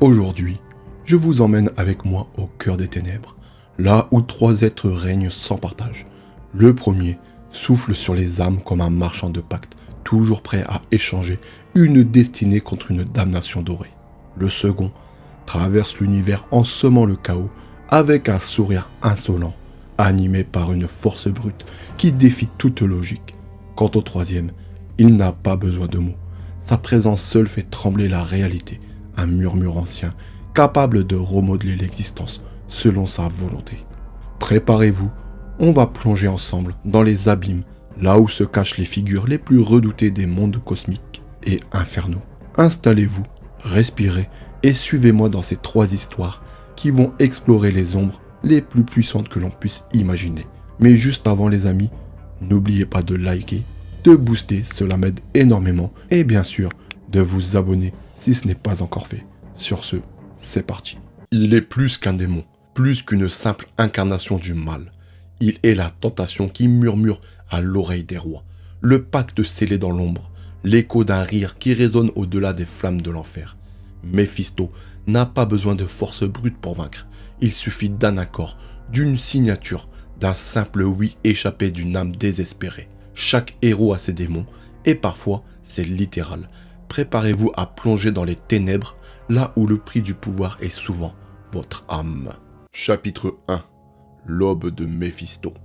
Aujourd'hui, je vous emmène avec moi au cœur des ténèbres, là où trois êtres règnent sans partage. Le premier souffle sur les âmes comme un marchand de pacte, toujours prêt à échanger une destinée contre une damnation dorée. Le second traverse l'univers en semant le chaos avec un sourire insolent, animé par une force brute qui défie toute logique. Quant au troisième, il n'a pas besoin de mots. Sa présence seule fait trembler la réalité, un murmure ancien, capable de remodeler l'existence selon sa volonté. Préparez-vous, on va plonger ensemble dans les abîmes, là où se cachent les figures les plus redoutées des mondes cosmiques et infernaux. Installez-vous, respirez et suivez-moi dans ces trois histoires qui vont explorer les ombres les plus puissantes que l'on puisse imaginer. Mais juste avant les amis, n'oubliez pas de liker, de booster, cela m'aide énormément, et bien sûr, de vous abonner si ce n'est pas encore fait. Sur ce, c'est parti. Il est plus qu'un démon, plus qu'une simple incarnation du mal. Il est la tentation qui murmure à l'oreille des rois, le pacte scellé dans l'ombre, l'écho d'un rire qui résonne au-delà des flammes de l'enfer. Méphisto n'a pas besoin de force brute pour vaincre. Il suffit d'un accord, d'une signature, d'un simple oui échappé d'une âme désespérée. Chaque héros a ses démons, et parfois c'est littéral. Préparez-vous à plonger dans les ténèbres, là où le prix du pouvoir est souvent votre âme. Chapitre 1. L'aube de Méphisto.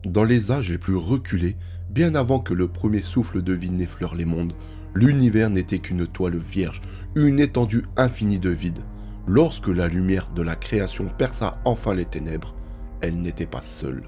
Dans les âges les plus reculés, bien avant que le premier souffle de vie n'effleure les mondes, l'univers n'était qu'une toile vierge, une étendue infinie de vide. Lorsque la lumière de la création perça enfin les ténèbres, elle n'était pas seule.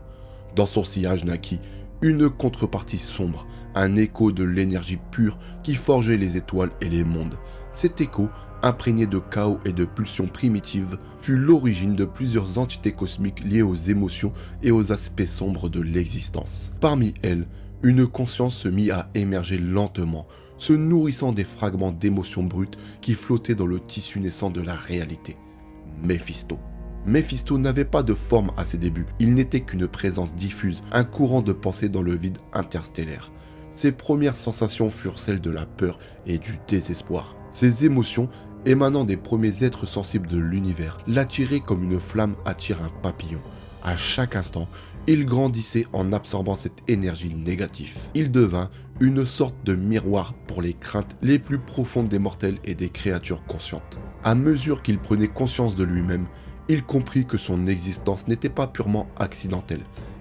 Dans son sillage naquit une contrepartie sombre, un écho de l'énergie pure qui forgeait les étoiles et les mondes. Cet écho, imprégné de chaos et de pulsions primitives, fut l'origine de plusieurs entités cosmiques liées aux émotions et aux aspects sombres de l'existence. Parmi elles, une conscience se mit à émerger lentement, se nourrissant des fragments d'émotions brutes qui flottaient dans le tissu naissant de la réalité. Méphisto. Méphisto n'avait pas de forme à ses débuts, il n'était qu'une présence diffuse, un courant de pensée dans le vide interstellaire. Ses premières sensations furent celles de la peur et du désespoir. Ses émotions, émanant des premiers êtres sensibles de l'univers, l'attiraient comme une flamme attire un papillon. À chaque instant, il grandissait en absorbant cette énergie négative. Il devint une sorte de miroir pour les craintes les plus profondes des mortels et des créatures conscientes. À mesure qu'il prenait conscience de lui-même, il comprit que son existence n'était pas purement accidentelle.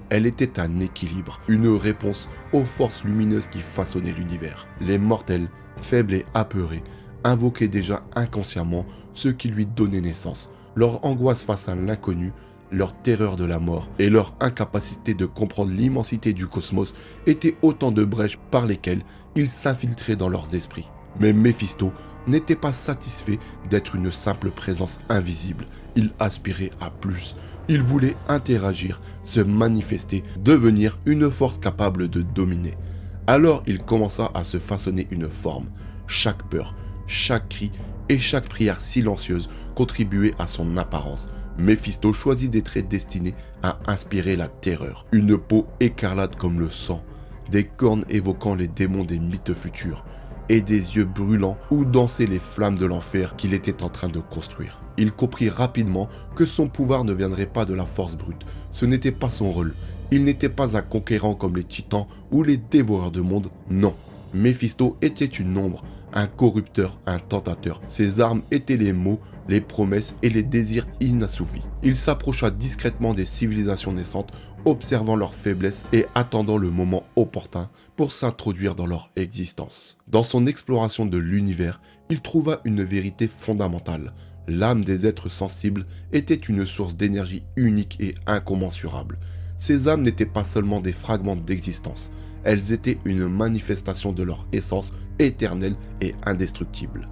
Elle était un équilibre, une réponse aux forces lumineuses qui façonnaient l'univers. Les mortels, faibles et apeurés, invoquaient déjà inconsciemment ce qui lui donnait naissance. Leur angoisse face à l'inconnu, leur terreur de la mort et leur incapacité de comprendre l'immensité du cosmos étaient autant de brèches par lesquelles ils s'infiltraient dans leurs esprits. Mais Méphisto n'était pas satisfait d'être une simple présence invisible. Il aspirait à plus. Il voulait interagir, se manifester, devenir une force capable de dominer. Alors il commença à se façonner une forme. Chaque peur, chaque cri et chaque prière silencieuse contribuait à son apparence. Méphisto choisit des traits destinés à inspirer la terreur. Une peau écarlate comme le sang, des cornes évoquant les démons des mythes futurs, et des yeux brûlants où dansaient les flammes de l'enfer qu'il était en train de construire. Il comprit rapidement que son pouvoir ne viendrait pas de la force brute. Ce n'était pas son rôle. Il n'était pas un conquérant comme les titans ou les dévoreurs de monde, non. Méphisto était une ombre, un corrupteur, un tentateur. Ses armes étaient les mots, les promesses et les désirs inassouvis. Il s'approcha discrètement des civilisations naissantes, observant leurs faiblesses et attendant le moment opportun pour s'introduire dans leur existence. Dans son exploration de l'univers, il trouva une vérité fondamentale. L'âme des êtres sensibles était une source d'énergie unique et incommensurable. Ces âmes n'étaient pas seulement des fragments d'existence, elles étaient une manifestation de leur essence éternelle et indestructible.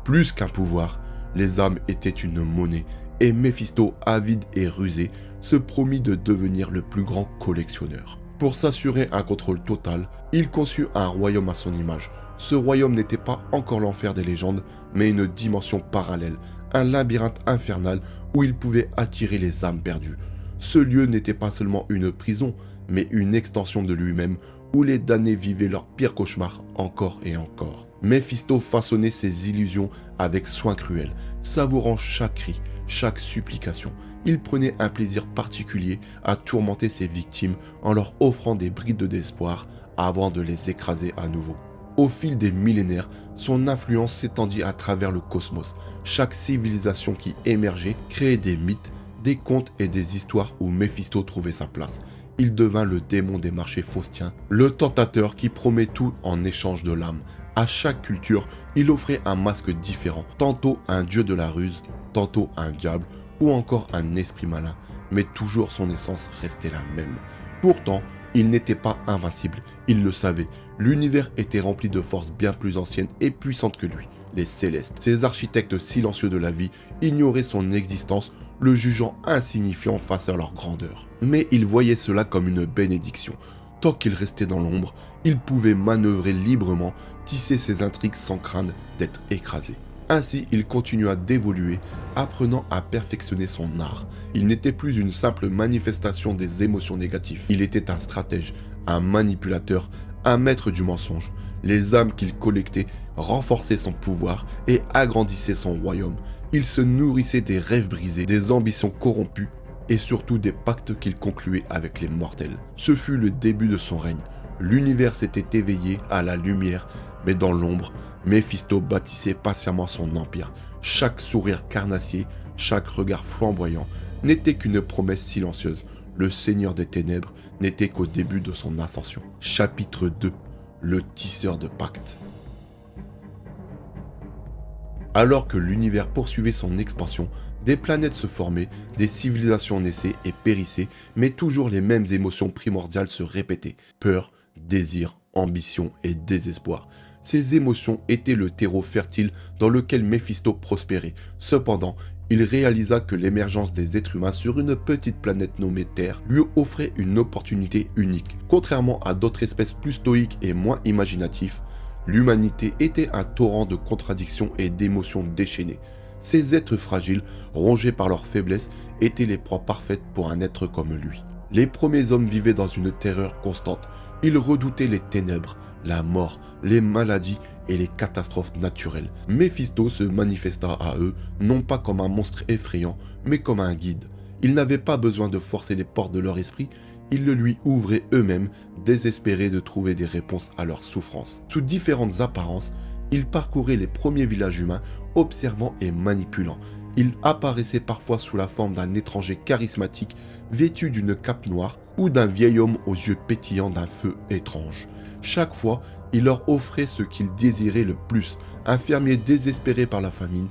Plus qu'un pouvoir, les âmes étaient une monnaie, et Méphisto, avide et rusé, se promit de devenir le plus grand collectionneur. Pour s'assurer un contrôle total, il conçut un royaume à son image. Ce royaume n'était pas encore l'enfer des légendes, mais une dimension parallèle, un labyrinthe infernal où il pouvait attirer les âmes perdues. Ce lieu n'était pas seulement une prison, mais une extension de lui-même où les damnés vivaient leurs pires cauchemars encore et encore. Méphisto façonnait ses illusions avec soin cruel, savourant chaque cri, chaque supplication. Il prenait un plaisir particulier à tourmenter ses victimes en leur offrant des brides d'espoir avant de les écraser à nouveau. Au fil des millénaires, son influence s'étendit à travers le cosmos. Chaque civilisation qui émergeait créait des mythes, des contes et des histoires où Méphisto trouvait sa place. Il devint le démon des marchés faustiens, le tentateur qui promet tout en échange de l'âme. À chaque culture, il offrait un masque différent, tantôt un dieu de la ruse, tantôt un diable ou encore un esprit malin, mais toujours son essence restait la même. Pourtant, il n'était pas invincible, il le savait. L'univers était rempli de forces bien plus anciennes et puissantes que lui, les Célestes. Ces architectes silencieux de la vie ignoraient son existence, le jugeant insignifiant face à leur grandeur. Mais il voyait cela comme une bénédiction. Tant qu'il restait dans l'ombre, il pouvait manœuvrer librement, tisser ses intrigues sans craindre d'être écrasé. Ainsi, il continua d'évoluer, apprenant à perfectionner son art. Il n'était plus une simple manifestation des émotions négatives. Il était un stratège, un manipulateur, un maître du mensonge. Les âmes qu'il collectait renforçaient son pouvoir et agrandissaient son royaume. Il se nourrissait des rêves brisés, des ambitions corrompues et surtout des pactes qu'il concluait avec les mortels. Ce fut le début de son règne. L'univers s'était éveillé à la lumière, mais dans l'ombre, Méphisto bâtissait patiemment son empire. Chaque sourire carnassier, chaque regard flamboyant n'était qu'une promesse silencieuse. Le Seigneur des Ténèbres n'était qu'au début de son ascension. Chapitre 2. Le tisseur de pactes. Alors que l'univers poursuivait son expansion, des planètes se formaient, des civilisations naissaient et périssaient, mais toujours les mêmes émotions primordiales se répétaient. Peur, désir, ambition et désespoir. Ces émotions étaient le terreau fertile dans lequel Méphisto prospérait. Cependant, il réalisa que l'émergence des êtres humains sur une petite planète nommée Terre lui offrait une opportunité unique. Contrairement à d'autres espèces plus stoïques et moins imaginatives, l'humanité était un torrent de contradictions et d'émotions déchaînées. Ces êtres fragiles, rongés par leur faiblesse, étaient les proies parfaites pour un être comme lui. Les premiers hommes vivaient dans une terreur constante. Ils redoutaient les ténèbres, la mort, les maladies et les catastrophes naturelles. Méphisto se manifesta à eux, non pas comme un monstre effrayant, mais comme un guide. Ils n'avaient pas besoin de forcer les portes de leur esprit, ils le lui ouvraient eux-mêmes, désespérés de trouver des réponses à leurs souffrances. Sous différentes apparences, il parcourait les premiers villages humains, observant et manipulant. Il apparaissait parfois sous la forme d'un étranger charismatique, vêtu d'une cape noire, ou d'un vieil homme aux yeux pétillants d'un feu étrange. Chaque fois, il leur offrait ce qu'ils désiraient le plus. Un fermier désespéré par la famine,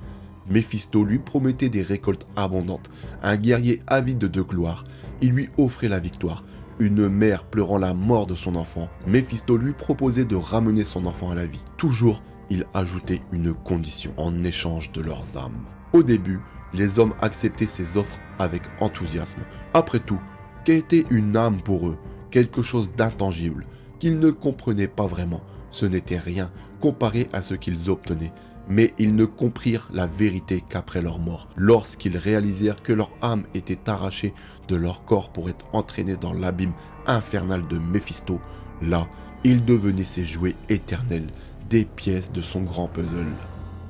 Méphisto lui promettait des récoltes abondantes. Un guerrier avide de gloire, il lui offrait la victoire. Une mère pleurant la mort de son enfant, Méphisto lui proposait de ramener son enfant à la vie. Toujours, il ajoutait une condition en échange de leurs âmes. Au début, les hommes acceptaient ces offres avec enthousiasme. Après tout, qu'était une âme pour eux? Quelque chose d'intangible, qu'ils ne comprenaient pas vraiment. Ce n'était rien comparé à ce qu'ils obtenaient. Mais ils ne comprirent la vérité qu'après leur mort, lorsqu'ils réalisèrent que leur âme était arrachée de leur corps pour être entraînée dans l'abîme infernal de Méphisto. Là, ils devenaient ses jouets éternels, des pièces de son grand puzzle.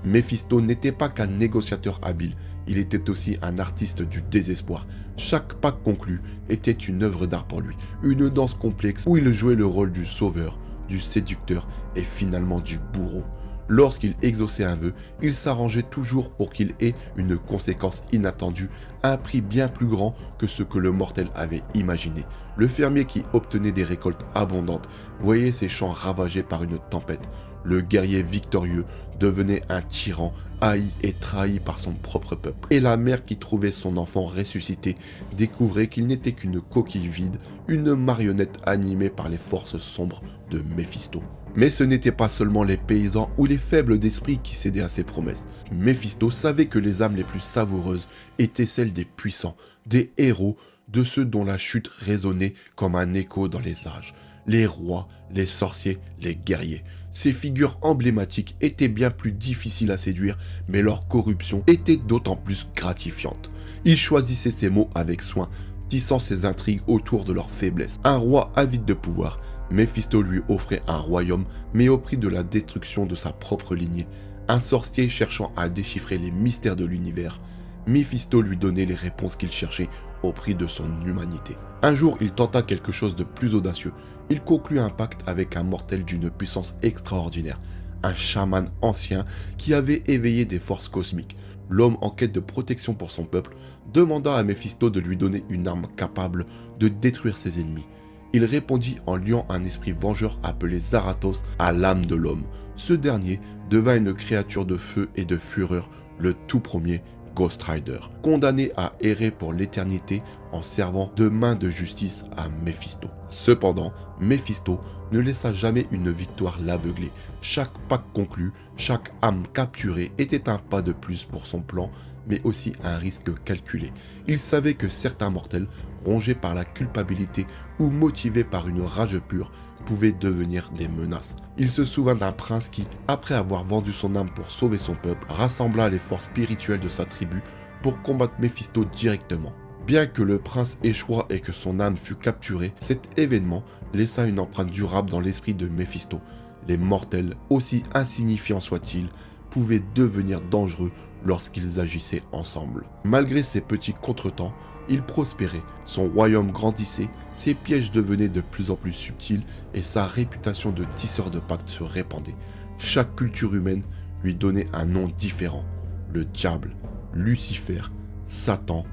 Méphisto n'était pas qu'un négociateur habile, il était aussi un artiste du désespoir. Chaque pacte conclu était une œuvre d'art pour lui, une danse complexe où il jouait le rôle du sauveur, du séducteur et finalement du bourreau. Lorsqu'il exauçait un vœu, il s'arrangeait toujours pour qu'il ait une conséquence inattendue, un prix bien plus grand que ce que le mortel avait imaginé. Le fermier qui obtenait des récoltes abondantes voyait ses champs ravagés par une tempête. Le guerrier victorieux devenait un tyran, haï et trahi par son propre peuple. Et la mère qui trouvait son enfant ressuscité découvrait qu'il n'était qu'une coquille vide, une marionnette animée par les forces sombres de Méphisto. Mais ce n'étaient pas seulement les paysans ou les faibles d'esprit qui cédaient à ses promesses. Méphisto savait que les âmes les plus savoureuses étaient celles des puissants, des héros, de ceux dont la chute résonnait comme un écho dans les âges. Les rois, les sorciers, les guerriers. Ces figures emblématiques étaient bien plus difficiles à séduire, mais leur corruption était d'autant plus gratifiante. Il choisissait ses mots avec soin, tissant ses intrigues autour de leur faiblesse. Un roi avide de pouvoir, Méphisto lui offrait un royaume, mais au prix de la destruction de sa propre lignée. Un sorcier cherchant à déchiffrer les mystères de l'univers, Méphisto lui donnait les réponses qu'il cherchait au prix de son humanité. Un jour, il tenta quelque chose de plus audacieux. Il conclut un pacte avec un mortel d'une puissance extraordinaire, un chaman ancien qui avait éveillé des forces cosmiques. L'homme en quête de protection pour son peuple demanda à Méphisto de lui donner une arme capable de détruire ses ennemis. Il répondit en liant un esprit vengeur appelé Zarathos à l'âme de l'homme. Ce dernier devint une créature de feu et de fureur, le tout premier Ghost Rider, condamné à errer pour l'éternité en servant de main de justice à Méphisto. Cependant, Méphisto ne laissa jamais une victoire l'aveugler. Chaque pacte conclu, chaque âme capturée était un pas de plus pour son plan, mais aussi un risque calculé. Il savait que certains mortels, rongés par la culpabilité ou motivés par une rage pure, pouvaient devenir des menaces. Il se souvint d'un prince qui, après avoir vendu son âme pour sauver son peuple, rassembla les forces spirituelles de sa tribu pour combattre Méphisto directement. Bien que le prince échoua et que son âme fût capturée, cet événement laissa une empreinte durable dans l'esprit de Méphisto. Les mortels, aussi insignifiants soient-ils, pouvaient devenir dangereux lorsqu'ils agissaient ensemble. Malgré ces petits contretemps, il prospérait, son royaume grandissait, ses pièges devenaient de plus en plus subtils et sa réputation de tisseur de pactes se répandait. Chaque culture humaine lui donnait un nom différent. Le diable, Lucifer, Satan,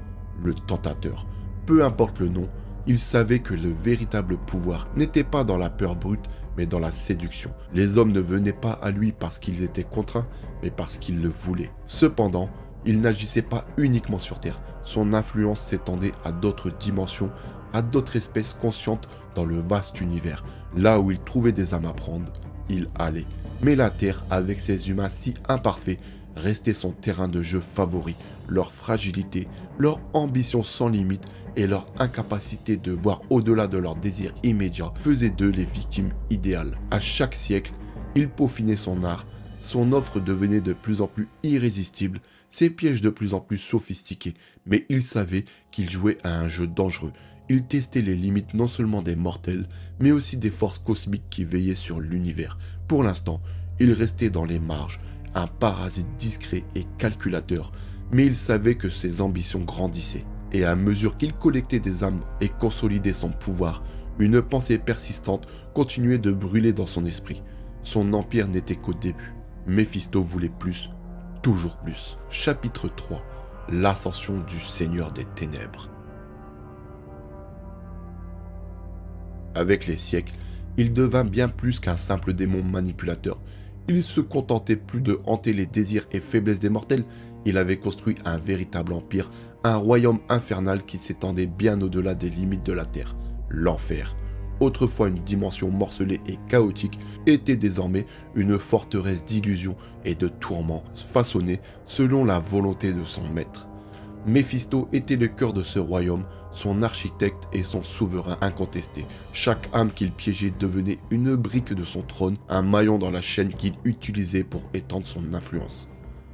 le tentateur. Peu importe le nom, il savait que le véritable pouvoir n'était pas dans la peur brute, mais dans la séduction. Les hommes ne venaient pas à lui parce qu'ils étaient contraints, mais parce qu'ils le voulaient. Cependant, il n'agissait pas uniquement sur Terre. Son influence s'étendait à d'autres dimensions, à d'autres espèces conscientes dans le vaste univers. Là où il trouvait des âmes à prendre, il allait. Mais la Terre, avec ses humains si imparfaits, restait son terrain de jeu favori. Leur fragilité, leur ambition sans limite et leur incapacité de voir au-delà de leurs désirs immédiats faisaient d'eux les victimes idéales. À chaque siècle, il peaufinait son art, son offre devenait de plus en plus irrésistible, ses pièges de plus en plus sophistiqués, mais il savait qu'il jouait à un jeu dangereux. Il testait les limites non seulement des mortels, mais aussi des forces cosmiques qui veillaient sur l'univers. Pour l'instant, il restait dans les marges, un parasite discret et calculateur, mais il savait que ses ambitions grandissaient. Et à mesure qu'il collectait des âmes et consolidait son pouvoir, une pensée persistante continuait de brûler dans son esprit. Son empire n'était qu'au début. Méphisto voulait plus, toujours plus. Chapitre 3. L'ascension du Seigneur des Ténèbres. Avec les siècles, il devint bien plus qu'un simple démon manipulateur. Il se contentait plus de hanter les désirs et faiblesses des mortels. Il avait construit un véritable empire, un royaume infernal qui s'étendait bien au-delà des limites de la terre. L'enfer, autrefois une dimension morcelée et chaotique, était désormais une forteresse d'illusions et de tourments, façonnée selon la volonté de son maître. Méphisto était le cœur de ce royaume, son architecte et son souverain incontesté. Chaque âme qu'il piégeait devenait une brique de son trône, un maillon dans la chaîne qu'il utilisait pour étendre son influence.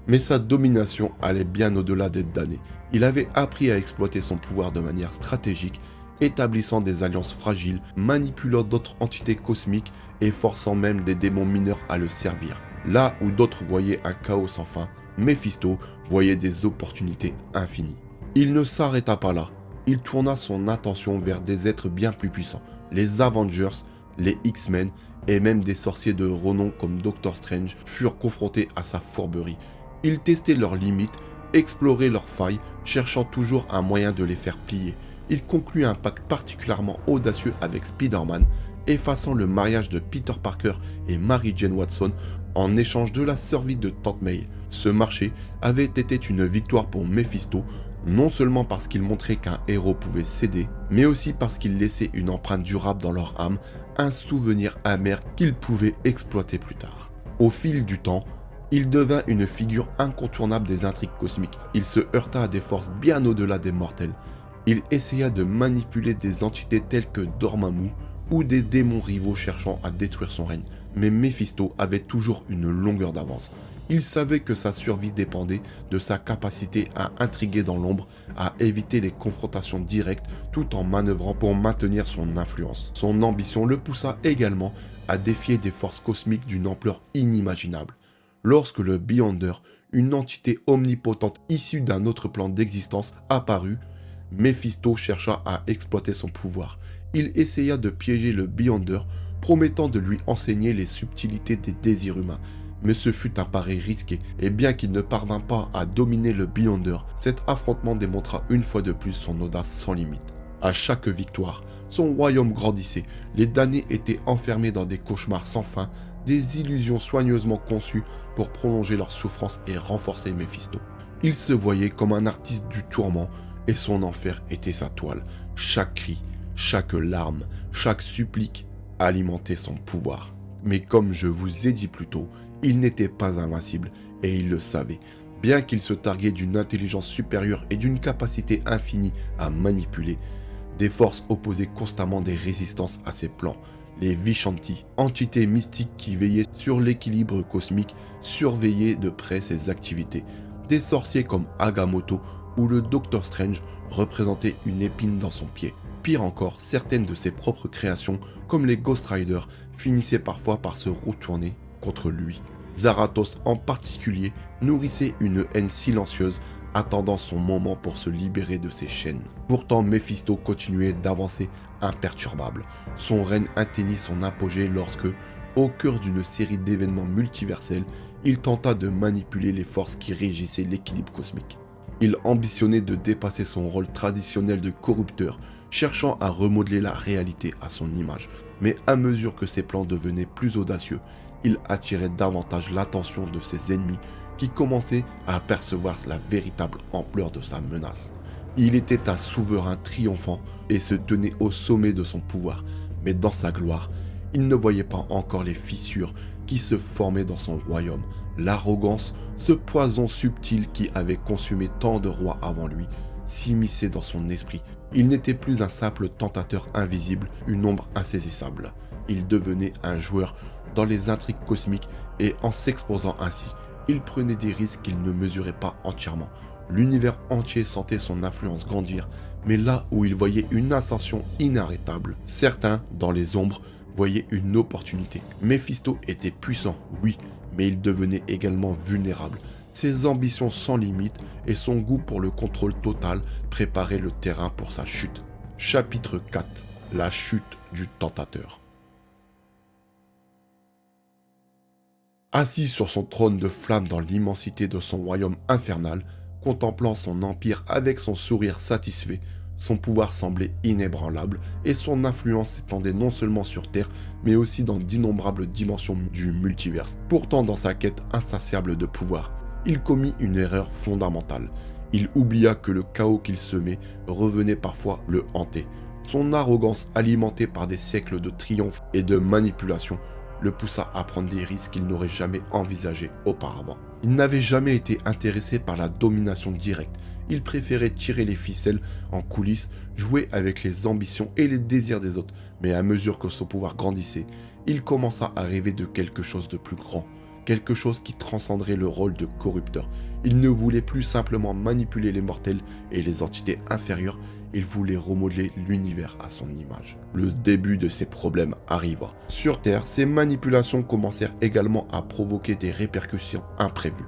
Mais sa domination allait bien au-delà d'être damnée. Il avait appris à exploiter son pouvoir de manière stratégique, établissant des alliances fragiles, manipulant d'autres entités cosmiques et forçant même des démons mineurs à le servir. Là où d'autres voyaient un chaos sans fin, Méphisto voyait des opportunités infinies. Il ne s'arrêta pas là. Il tourna son attention vers des êtres bien plus puissants, les Avengers, les X-Men et même des sorciers de renom comme Doctor Strange furent confrontés à sa fourberie. Il testait leurs limites, explorait leurs failles, cherchant toujours un moyen de les faire plier. Il conclut un pacte particulièrement audacieux avec Spider-Man, effaçant le mariage de Peter Parker et Mary Jane Watson en échange de la survie de Tante May. Ce marché avait été une victoire pour Méphisto, non seulement parce qu'il montrait qu'un héros pouvait céder, mais aussi parce qu'il laissait une empreinte durable dans leur âme, un souvenir amer qu'il pouvait exploiter plus tard. Au fil du temps, il devint une figure incontournable des intrigues cosmiques. Il se heurta à des forces bien au-delà des mortels. Il essaya de manipuler des entités telles que Dormammu ou des démons rivaux cherchant à détruire son règne. Mais Méphisto avait toujours une longueur d'avance. Il savait que sa survie dépendait de sa capacité à intriguer dans l'ombre, à éviter les confrontations directes tout en manœuvrant pour maintenir son influence. Son ambition le poussa également à défier des forces cosmiques d'une ampleur inimaginable. Lorsque le Beyonder, une entité omnipotente issue d'un autre plan d'existence, apparut, Méphisto chercha à exploiter son pouvoir. Il essaya de piéger le Beyonder, promettant de lui enseigner les subtilités des désirs humains. Mais ce fut un pari risqué, et bien qu'il ne parvint pas à dominer le Beyonder, cet affrontement démontra une fois de plus son audace sans limite. À chaque victoire, son royaume grandissait, les damnés étaient enfermés dans des cauchemars sans fin, des illusions soigneusement conçues pour prolonger leur souffrance et renforcer Méphisto. Il se voyait comme un artiste du tourment, et son enfer était sa toile. Chaque cri, chaque larme, chaque supplique alimentait son pouvoir. Mais comme je vous ai dit plus tôt, il n'était pas invincible, et il le savait. Bien qu'il se targuait d'une intelligence supérieure et d'une capacité infinie à manipuler, des forces opposaient constamment des résistances à ses plans. Les Vishanti, entités mystiques qui veillaient sur l'équilibre cosmique, surveillaient de près ses activités. Des sorciers comme Agamotto ou le Docteur Strange représentaient une épine dans son pied. Pire encore, certaines de ses propres créations, comme les Ghost Riders, finissaient parfois par se retourner contre lui. Zarathos en particulier nourrissait une haine silencieuse, attendant son moment pour se libérer de ses chaînes. Pourtant, Méphisto continuait d'avancer imperturbable. Son règne atteignit son apogée lorsque, au cœur d'une série d'événements multiversels, il tenta de manipuler les forces qui régissaient l'équilibre cosmique. Il ambitionnait de dépasser son rôle traditionnel de corrupteur, cherchant à remodeler la réalité à son image. Mais à mesure que ses plans devenaient plus audacieux, il attirait davantage l'attention de ses ennemis qui commençaient à apercevoir la véritable ampleur de sa menace. Il était un souverain triomphant et se tenait au sommet de son pouvoir, mais dans sa gloire, il ne voyait pas encore les fissures qui se formaient dans son royaume. L'arrogance, ce poison subtil qui avait consumé tant de rois avant lui, s'immisçait dans son esprit. Il n'était plus un simple tentateur invisible, une ombre insaisissable. Il devenait un joueur dans les intrigues cosmiques et en s'exposant ainsi, il prenait des risques qu'il ne mesurait pas entièrement. L'univers entier sentait son influence grandir, mais là où il voyait une ascension inarrêtable, certains, dans les ombres, voyaient une opportunité. Méphisto était puissant, oui, mais il devenait également vulnérable. Ses ambitions sans limite et son goût pour le contrôle total préparaient le terrain pour sa chute. Chapitre 4. La chute du tentateur. Assis sur son trône de flamme dans l'immensité de son royaume infernal, contemplant son empire avec son sourire satisfait, son pouvoir semblait inébranlable et son influence s'étendait non seulement sur Terre, mais aussi dans d'innombrables dimensions du multiverse. Pourtant, dans sa quête insatiable de pouvoir, il commit une erreur fondamentale. Il oublia que le chaos qu'il semait revenait parfois le hanter. Son arrogance, alimentée par des siècles de triomphe et de manipulation, le poussa à prendre des risques qu'il n'aurait jamais envisagés auparavant. Il n'avait jamais été intéressé par la domination directe. Il préférait tirer les ficelles en coulisses, jouer avec les ambitions et les désirs des autres. Mais à mesure que son pouvoir grandissait, il commença à rêver de quelque chose de plus grand. Quelque chose qui transcenderait le rôle de corrupteur. Il ne voulait plus simplement manipuler les mortels et les entités inférieures, il voulait remodeler l'univers à son image. Le début de ses problèmes arriva. Sur Terre, ces manipulations commencèrent également à provoquer des répercussions imprévues.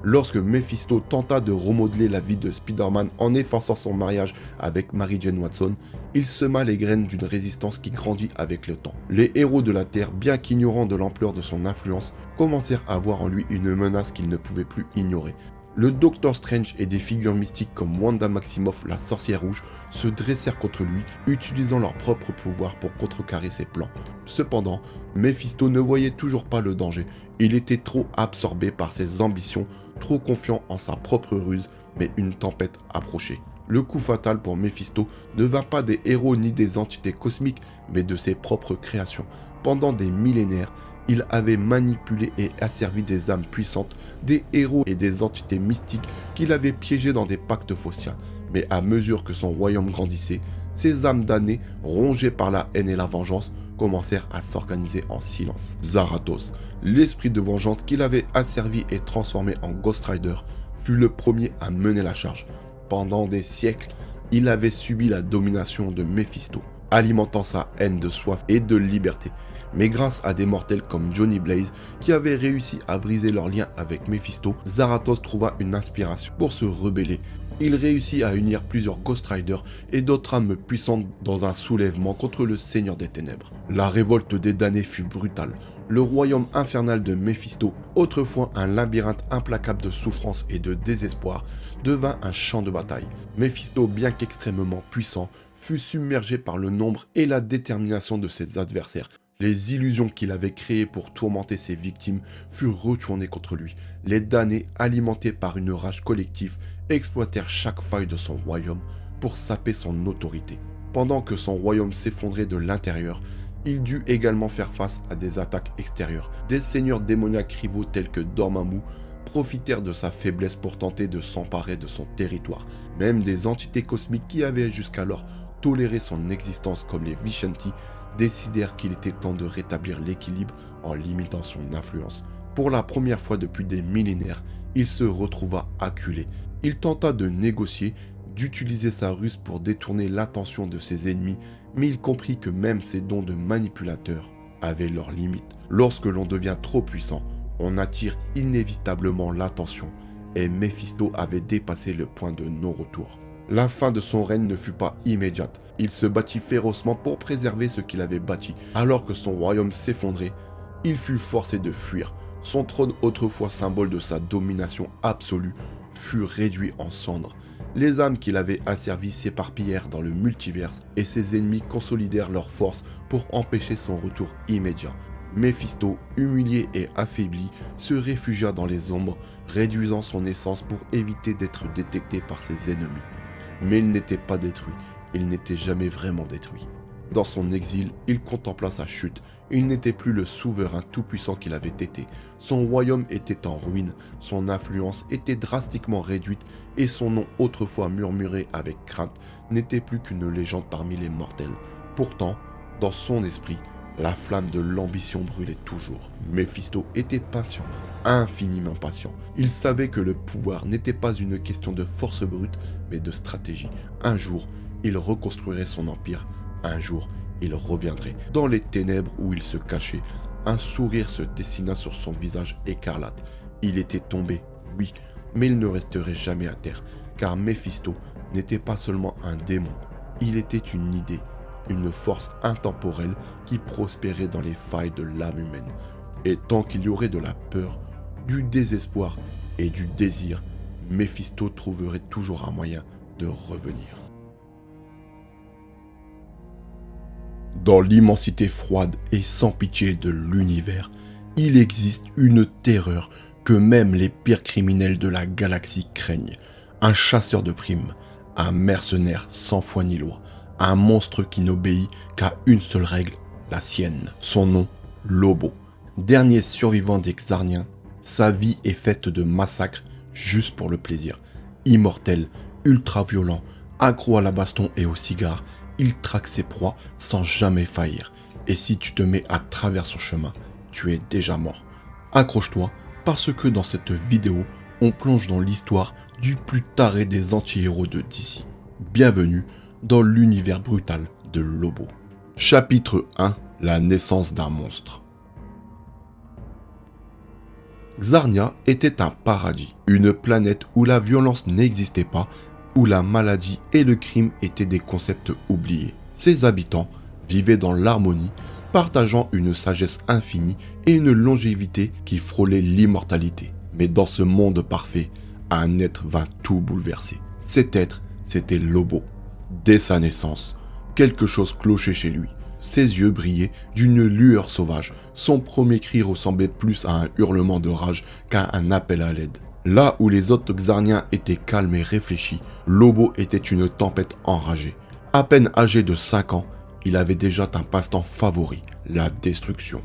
Lorsque Méphisto tenta de remodeler la vie de Spider-Man en effaçant son mariage avec Mary Jane Watson, il sema les graines d'une résistance qui grandit avec le temps. Les héros de la Terre, bien qu'ignorants de l'ampleur de son influence, commencèrent à voir en lui une menace qu'ils ne pouvaient plus ignorer. Le Docteur Strange et des figures mystiques comme Wanda Maximoff, la sorcière rouge, se dressèrent contre lui, utilisant leur propre pouvoir pour contrecarrer ses plans. Cependant, Méphisto ne voyait toujours pas le danger. Il était trop absorbé par ses ambitions, trop confiant en sa propre ruse, mais une tempête approchait. Le coup fatal pour Méphisto ne vint pas des héros ni des entités cosmiques, mais de ses propres créations. Pendant des millénaires, il avait manipulé et asservi des âmes puissantes, des héros et des entités mystiques qu'il avait piégés dans des pactes phaustiens. Mais à mesure que son royaume grandissait, ces âmes damnées, rongées par la haine et la vengeance, commencèrent à s'organiser en silence. Zarathos, l'esprit de vengeance qu'il avait asservi et transformé en Ghost Rider, fut le premier à mener la charge. Pendant des siècles, il avait subi la domination de Méphisto, alimentant sa haine de soif et de liberté. Mais grâce à des mortels comme Johnny Blaze, qui avaient réussi à briser leur lien avec Méphisto, Zarathos trouva une inspiration pour se rebeller. Il réussit à unir plusieurs Ghost Riders et d'autres âmes puissantes dans un soulèvement contre le Seigneur des Ténèbres. La révolte des damnés fut brutale. Le royaume infernal de Méphisto, autrefois un labyrinthe implacable de souffrance et de désespoir, devint un champ de bataille. Méphisto, bien qu'extrêmement puissant, fut submergé par le nombre et la détermination de ses adversaires. Les illusions qu'il avait créées pour tourmenter ses victimes furent retournées contre lui. Les damnés, alimentés par une rage collective, exploitèrent chaque faille de son royaume pour saper son autorité. Pendant que son royaume s'effondrait de l'intérieur, il dut également faire face à des attaques extérieures. Des seigneurs démoniaques rivaux tels que Dormammu profitèrent de sa faiblesse pour tenter de s'emparer de son territoire. Même des entités cosmiques qui avaient jusqu'alors toléré son existence comme les Vishanti décidèrent qu'il était temps de rétablir l'équilibre en limitant son influence. Pour la première fois depuis des millénaires, il se retrouva acculé. Il tenta de négocier, d'utiliser sa ruse pour détourner l'attention de ses ennemis, mais il comprit que même ses dons de manipulateur avaient leurs limites. Lorsque l'on devient trop puissant, on attire inévitablement l'attention, et Méphisto avait dépassé le point de non-retour. La fin de son règne ne fut pas immédiate. Il se battit férocement pour préserver ce qu'il avait bâti. Alors que son royaume s'effondrait, il fut forcé de fuir. Son trône, autrefois symbole de sa domination absolue, fut réduit en cendres. Les âmes qu'il avait asservies s'éparpillèrent dans le multiverse et ses ennemis consolidèrent leurs forces pour empêcher son retour immédiat. Méphisto, humilié et affaibli, se réfugia dans les ombres, réduisant son essence pour éviter d'être détecté par ses ennemis. Mais il n'était pas détruit, il n'était jamais vraiment détruit. Dans son exil, il contempla sa chute. Il n'était plus le souverain tout-puissant qu'il avait été. Son royaume était en ruine, son influence était drastiquement réduite et son nom autrefois murmuré avec crainte n'était plus qu'une légende parmi les mortels. Pourtant, dans son esprit, la flamme de l'ambition brûlait toujours. Méphisto était patient, infiniment patient. Il savait que le pouvoir n'était pas une question de force brute, mais de stratégie. Un jour, il reconstruirait son empire. Un jour, il reviendrait. Dans les ténèbres où il se cachait, un sourire se dessina sur son visage écarlate. Il était tombé, oui, mais il ne resterait jamais à terre, car Méphisto n'était pas seulement un démon, il était une idée, une force intemporelle qui prospérait dans les failles de l'âme humaine. Et tant qu'il y aurait de la peur, du désespoir et du désir, Méphisto trouverait toujours un moyen de revenir. Dans l'immensité froide et sans pitié de l'univers, il existe une terreur que même les pires criminels de la galaxie craignent. Un chasseur de primes, un mercenaire sans foi ni loi, un monstre qui n'obéit qu'à une seule règle, la sienne. Son nom, Lobo. Dernier survivant des Xarniens, sa vie est faite de massacres juste pour le plaisir. Immortel, ultra violent, accro à la baston et au cigare, il traque ses proies sans jamais faillir. Et si tu te mets à travers son chemin, tu es déjà mort. Accroche-toi, parce que dans cette vidéo, on plonge dans l'histoire du plus taré des anti-héros de DC. Bienvenue dans l'univers brutal de Lobo. Chapitre 1. La naissance d'un monstre. Xarnia était un paradis, une planète où la violence n'existait pas, où la maladie et le crime étaient des concepts oubliés. Ses habitants vivaient dans l'harmonie, partageant une sagesse infinie et une longévité qui frôlait l'immortalité. Mais dans ce monde parfait, un être vint tout bouleverser. Cet être, c'était Lobo. Dès sa naissance, quelque chose clochait chez lui. Ses yeux brillaient d'une lueur sauvage. Son premier cri ressemblait plus à un hurlement de rage qu'à un appel à l'aide. Là où les autres Xarniens étaient calmes et réfléchis, Lobo était une tempête enragée. À peine âgé de 5 ans, il avait déjà un passe-temps favori, la destruction.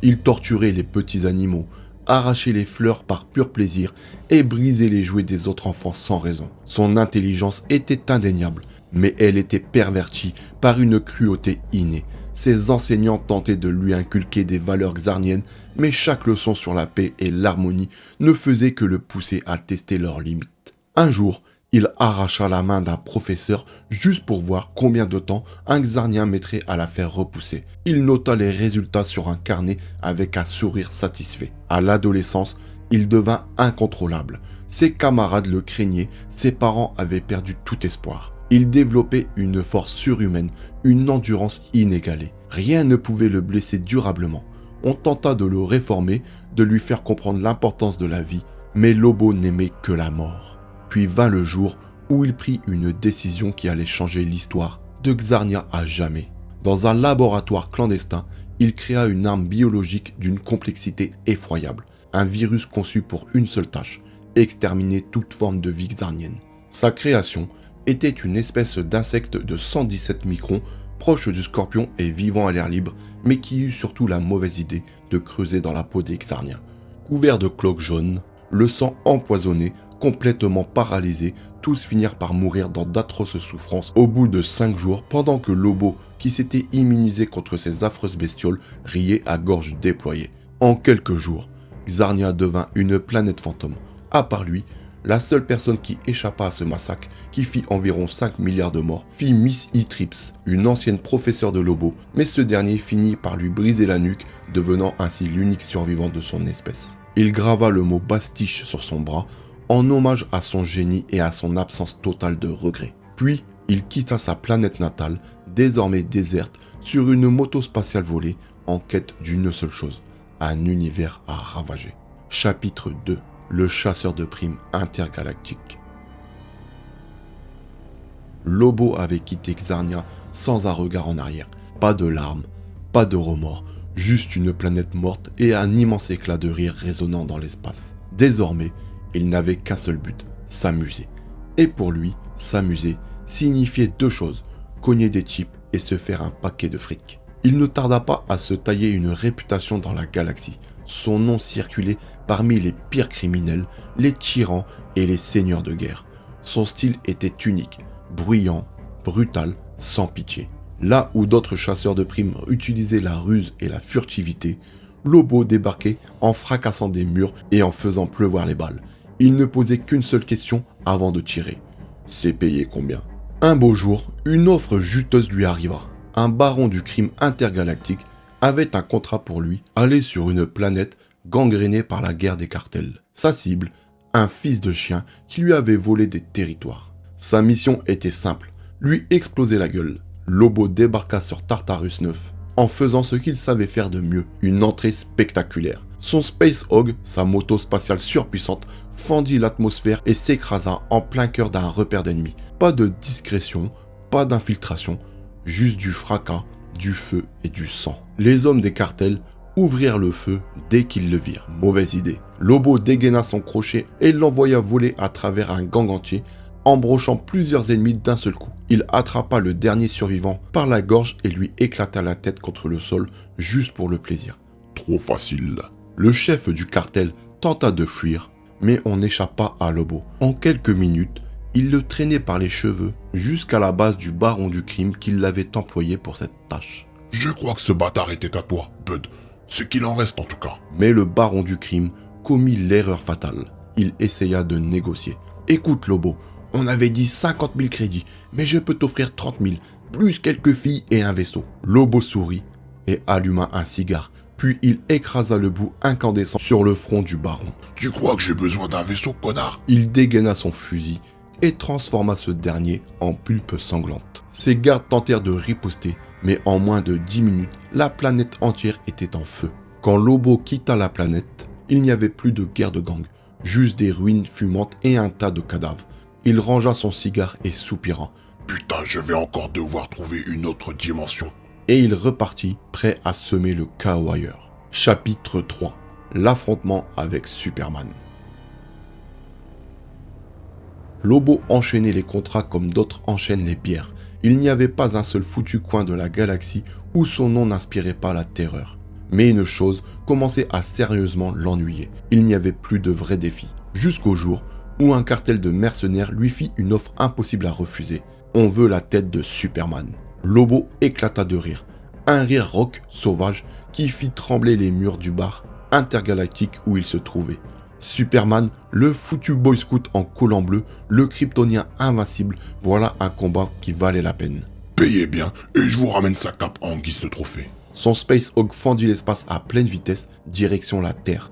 Il torturait les petits animaux, arrachait les fleurs par pur plaisir et brisait les jouets des autres enfants sans raison. Son intelligence était indéniable, mais elle était pervertie par une cruauté innée. Ses enseignants tentaient de lui inculquer des valeurs xarniennes, mais chaque leçon sur la paix et l'harmonie ne faisait que le pousser à tester leurs limites. Un jour, il arracha la main d'un professeur juste pour voir combien de temps un xarnien mettrait à la faire repousser. Il nota les résultats sur un carnet avec un sourire satisfait. À l'adolescence, il devint incontrôlable. Ses camarades le craignaient, ses parents avaient perdu tout espoir. Il développait une force surhumaine, une endurance inégalée. Rien ne pouvait le blesser durablement. On tenta de le réformer, de lui faire comprendre l'importance de la vie, mais Lobo n'aimait que la mort. Puis vint le jour où il prit une décision qui allait changer l'histoire de Xarnia à jamais. Dans un laboratoire clandestin, il créa une arme biologique d'une complexité effroyable. Un virus conçu pour une seule tâche, exterminer toute forme de vie xarnienne. Sa création était une espèce d'insecte de 117 microns, proche du scorpion et vivant à l'air libre, mais qui eut surtout la mauvaise idée de creuser dans la peau des xarniens. Couverts de cloques jaunes, le sang empoisonné, complètement paralysés, tous finirent par mourir dans d'atroces souffrances au bout de 5 jours, pendant que Lobo, qui s'était immunisé contre ces affreuses bestioles, riait à gorge déployée. En quelques jours, Xarnia devint une planète fantôme. À part lui, la seule personne qui échappa à ce massacre, qui fit environ 5 milliards de morts, fut Miss E-Trips, une ancienne professeure de Lobo, mais ce dernier finit par lui briser la nuque, devenant ainsi l'unique survivant de son espèce. Il grava le mot Bastiche sur son bras, en hommage à son génie et à son absence totale de regret. Puis, il quitta sa planète natale, désormais déserte, sur une moto spatiale volée, en quête d'une seule chose, un univers à ravager. Chapitre 2. Le chasseur de primes intergalactique. Lobo avait quitté Xarnia sans un regard en arrière. Pas de larmes, pas de remords, juste une planète morte et un immense éclat de rire résonnant dans l'espace. Désormais, il n'avait qu'un seul but, s'amuser. Et pour lui, s'amuser signifiait deux choses, cogner des types et se faire un paquet de fric. Il ne tarda pas à se tailler une réputation dans la galaxie. Son nom circulait parmi les pires criminels, les tyrans et les seigneurs de guerre. Son style était unique, bruyant, brutal, sans pitié. Là où d'autres chasseurs de primes utilisaient la ruse et la furtivité, Lobo débarquait en fracassant des murs et en faisant pleuvoir les balles. Il ne posait qu'une seule question avant de tirer. C'est payé combien ? Un beau jour, une offre juteuse lui arriva. Un baron du crime intergalactique avait un contrat pour lui, aller sur une planète gangrénée par la guerre des cartels. Sa cible, un fils de chien qui lui avait volé des territoires. Sa mission était simple, lui exploser la gueule. Lobo débarqua sur Tartarus 9 en faisant ce qu'il savait faire de mieux, une entrée spectaculaire. Son Space Hog, sa moto spatiale surpuissante, fendit l'atmosphère et s'écrasa en plein cœur d'un repère d'ennemis. Pas de discrétion, pas d'infiltration, juste du fracas, du feu et du sang. Les hommes des cartels ouvrirent le feu dès qu'ils le virent. Mauvaise idée. Lobo dégaina son crochet et l'envoya voler à travers un gang entier, embrochant plusieurs ennemis d'un seul coup. Il attrapa le dernier survivant par la gorge et lui éclata la tête contre le sol juste pour le plaisir. Trop facile. Le chef du cartel tenta de fuir, mais on n'échappa à Lobo. En quelques minutes, il le traînait par les cheveux jusqu'à la base du baron du crime qui l'avait employé pour cette tâche. Je crois que ce bâtard était à toi, Bud. Ce qu'il en reste en tout cas. Mais le baron du crime commit l'erreur fatale. Il essaya de négocier. Écoute Lobo, on avait dit 50 000 crédits, mais je peux t'offrir 30 000, plus quelques filles et un vaisseau. Lobo sourit et alluma un cigare, puis il écrasa le bout incandescent sur le front du baron. Tu crois que j'ai besoin d'un vaisseau, connard ? Il dégaina son fusil et transforma ce dernier en pulpe sanglante. Ses gardes tentèrent de riposter, mais en moins de 10 minutes, la planète entière était en feu. Quand Lobo quitta la planète, il n'y avait plus de guerre de gang, juste des ruines fumantes et un tas de cadavres. Il rangea son cigare et soupira. Putain, je vais encore devoir trouver une autre dimension. Et il repartit, prêt à semer le chaos ailleurs. Chapitre 3. L'affrontement avec Superman. Lobo enchaînait les contrats comme d'autres enchaînent les bières. Il n'y avait pas un seul foutu coin de la galaxie où son nom n'inspirait pas la terreur. Mais une chose commençait à sérieusement l'ennuyer. Il n'y avait plus de vrais défis. Jusqu'au jour où un cartel de mercenaires lui fit une offre impossible à refuser. On veut la tête de Superman. Lobo éclata de rire. Un rire rauque sauvage qui fit trembler les murs du bar intergalactique où il se trouvait. Superman, le foutu boy scout en collant bleu, le kryptonien invincible, voilà un combat qui valait la peine. Payez bien et je vous ramène sa cape en guise de trophée. Son Space Hog fendit l'espace à pleine vitesse, direction la Terre.